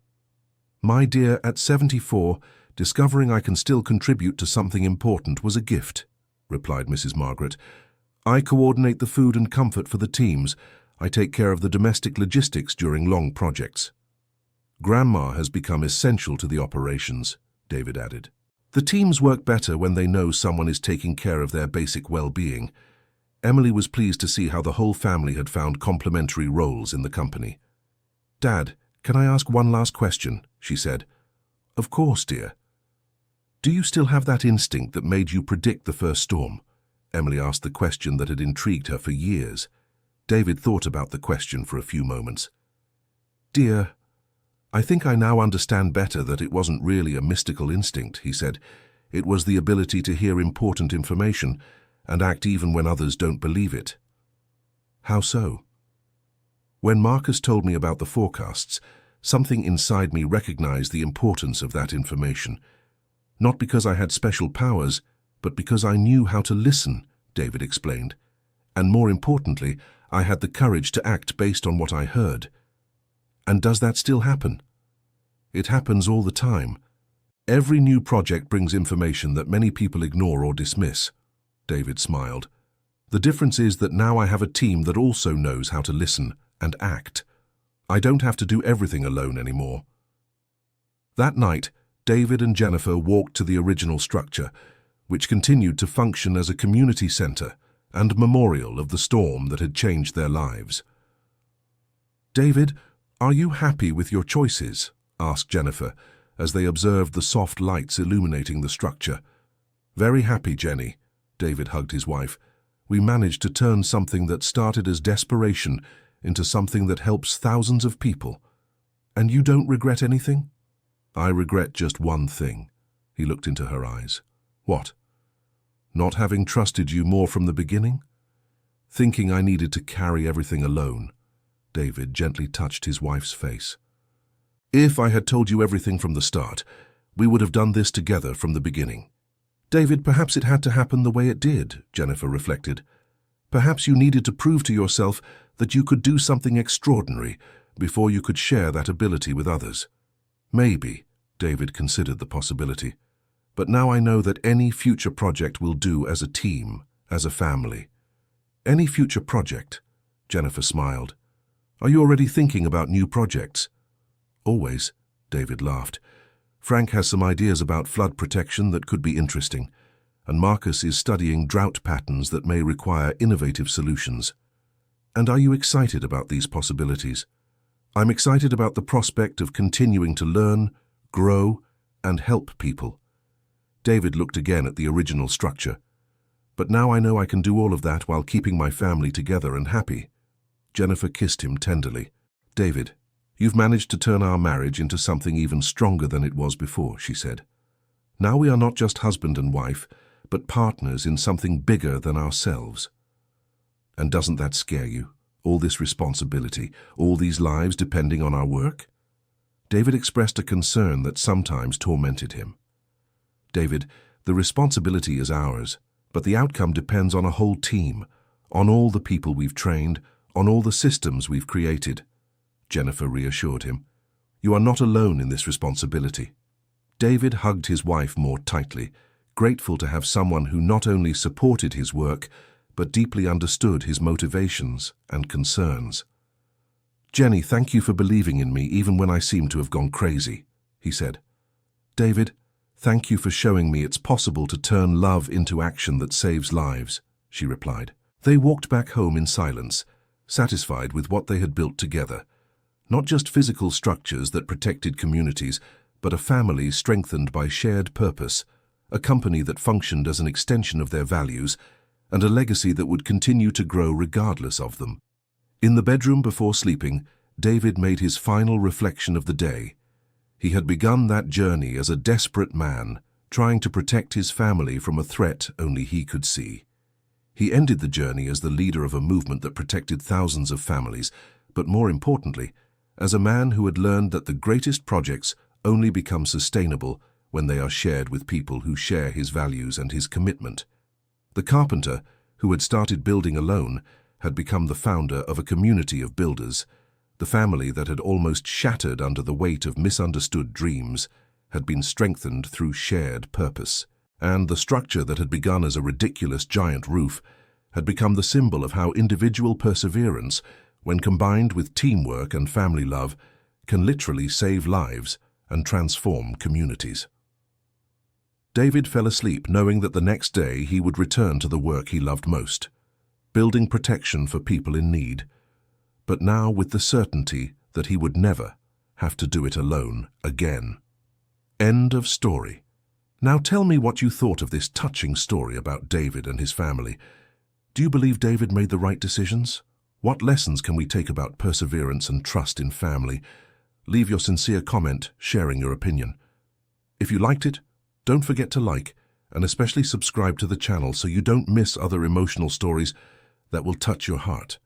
"My dear, at 74, discovering I can still contribute to something important was a gift," replied Mrs. Margaret. "I coordinate the food and comfort for the teams. I take care of the domestic logistics during long projects." "Grandma has become essential to the operations," David added. "The teams work better when they know someone is taking care of their basic well-being." Emily was pleased to see how the whole family had found complementary roles in the company. "Dad, can I ask one last question?" she said. "Of course, dear." "Do you still have that instinct that made you predict the first storm?" Emily asked the question that had intrigued her for years. David thought about the question for a few moments. "Dear, I think I now understand better that it wasn't really a mystical instinct," he said. "It was the ability to hear important information and act even when others don't believe it." "How so?" "When Marcus told me about the forecasts, something inside me recognized the importance of that information. Not because I had special powers, but because I knew how to listen," David explained. "And more importantly, I had the courage to act based on what I heard." "And does that still happen?" "It happens all the time. Every new project brings information that many people ignore or dismiss." David smiled. "The difference is that now I have a team that also knows how to listen and act. I don't have to do everything alone anymore." That night, David and Jennifer walked to the original structure, which continued to function as a community center and memorial of the storm that had changed their lives. "David, are you happy with your choices?" asked Jennifer, as they observed the soft lights illuminating the structure. "Very happy, Jenny," David hugged his wife. "We managed to turn something that started as desperation into something that helps thousands of people. And you don't regret anything?" "I regret just one thing." He looked into her eyes. "What?" "Not having trusted you more from the beginning? Thinking I needed to carry everything alone." David gently touched his wife's face. "If I had told you everything from the start, we would have done this together from the beginning." "David, perhaps it had to happen the way it did," Jennifer reflected. "Perhaps you needed to prove to yourself that you could do something extraordinary before you could share that ability with others." "Maybe," David considered the possibility. "But now I know that any future project will do as a team, as a family." "Any future project?" Jennifer smiled. "Are you already thinking about new projects?" "Always," David laughed. "Frank has some ideas about flood protection that could be interesting, and Marcus is studying drought patterns that may require innovative solutions." "And are you excited about these possibilities?" "I'm excited about the prospect of continuing to learn, grow, and help people." David looked again at the original structure. "But now I know I can do all of that while keeping my family together and happy." Jennifer kissed him tenderly. "David, you've managed to turn our marriage into something even stronger than it was before," she said. "Now we are not just husband and wife, but partners in something bigger than ourselves." "And doesn't that scare you? All this responsibility, all these lives depending on our work?" David expressed a concern that sometimes tormented him. "David, the responsibility is ours, but the outcome depends on a whole team, on all the people we've trained, on all the systems we've created." Jennifer reassured him. You are not alone in this responsibility." David hugged his wife more tightly, grateful to have someone who not only supported his work, but deeply understood his motivations and concerns. "Jenny, thank you for believing in me even when I seemed to have gone crazy," he said. "David, thank you for showing me it's possible to turn love into action that saves lives," she replied. They walked back home in silence, satisfied with what they had built together. Not just physical structures that protected communities, but a family strengthened by shared purpose, a company that functioned as an extension of their values, and a legacy that would continue to grow regardless of them. In the bedroom before sleeping, David made his final reflection of the day. He had begun that journey as a desperate man, trying to protect his family from a threat only he could see. He ended the journey as the leader of a movement that protected thousands of families, but more importantly, as a man who had learned that the greatest projects only become sustainable when they are shared with people who share his values and his commitment. The carpenter, who had started building alone, had become the founder of a community of builders. The family that had almost shattered under the weight of misunderstood dreams had been strengthened through shared purpose. And the structure that had begun as a ridiculous giant roof had become the symbol of how individual perseverance, when combined with teamwork and family love, can literally save lives and transform communities. David fell asleep knowing that the next day he would return to the work he loved most, building protection for people in need, but now with the certainty that he would never have to do it alone again. End of story. Now tell me what you thought of this touching story about David and his family. Do you believe David made the right decisions? What lessons can we take about perseverance and trust in family? Leave your sincere comment sharing your opinion. If you liked it, don't forget to like and especially subscribe to the channel so you don't miss other emotional stories that will touch your heart.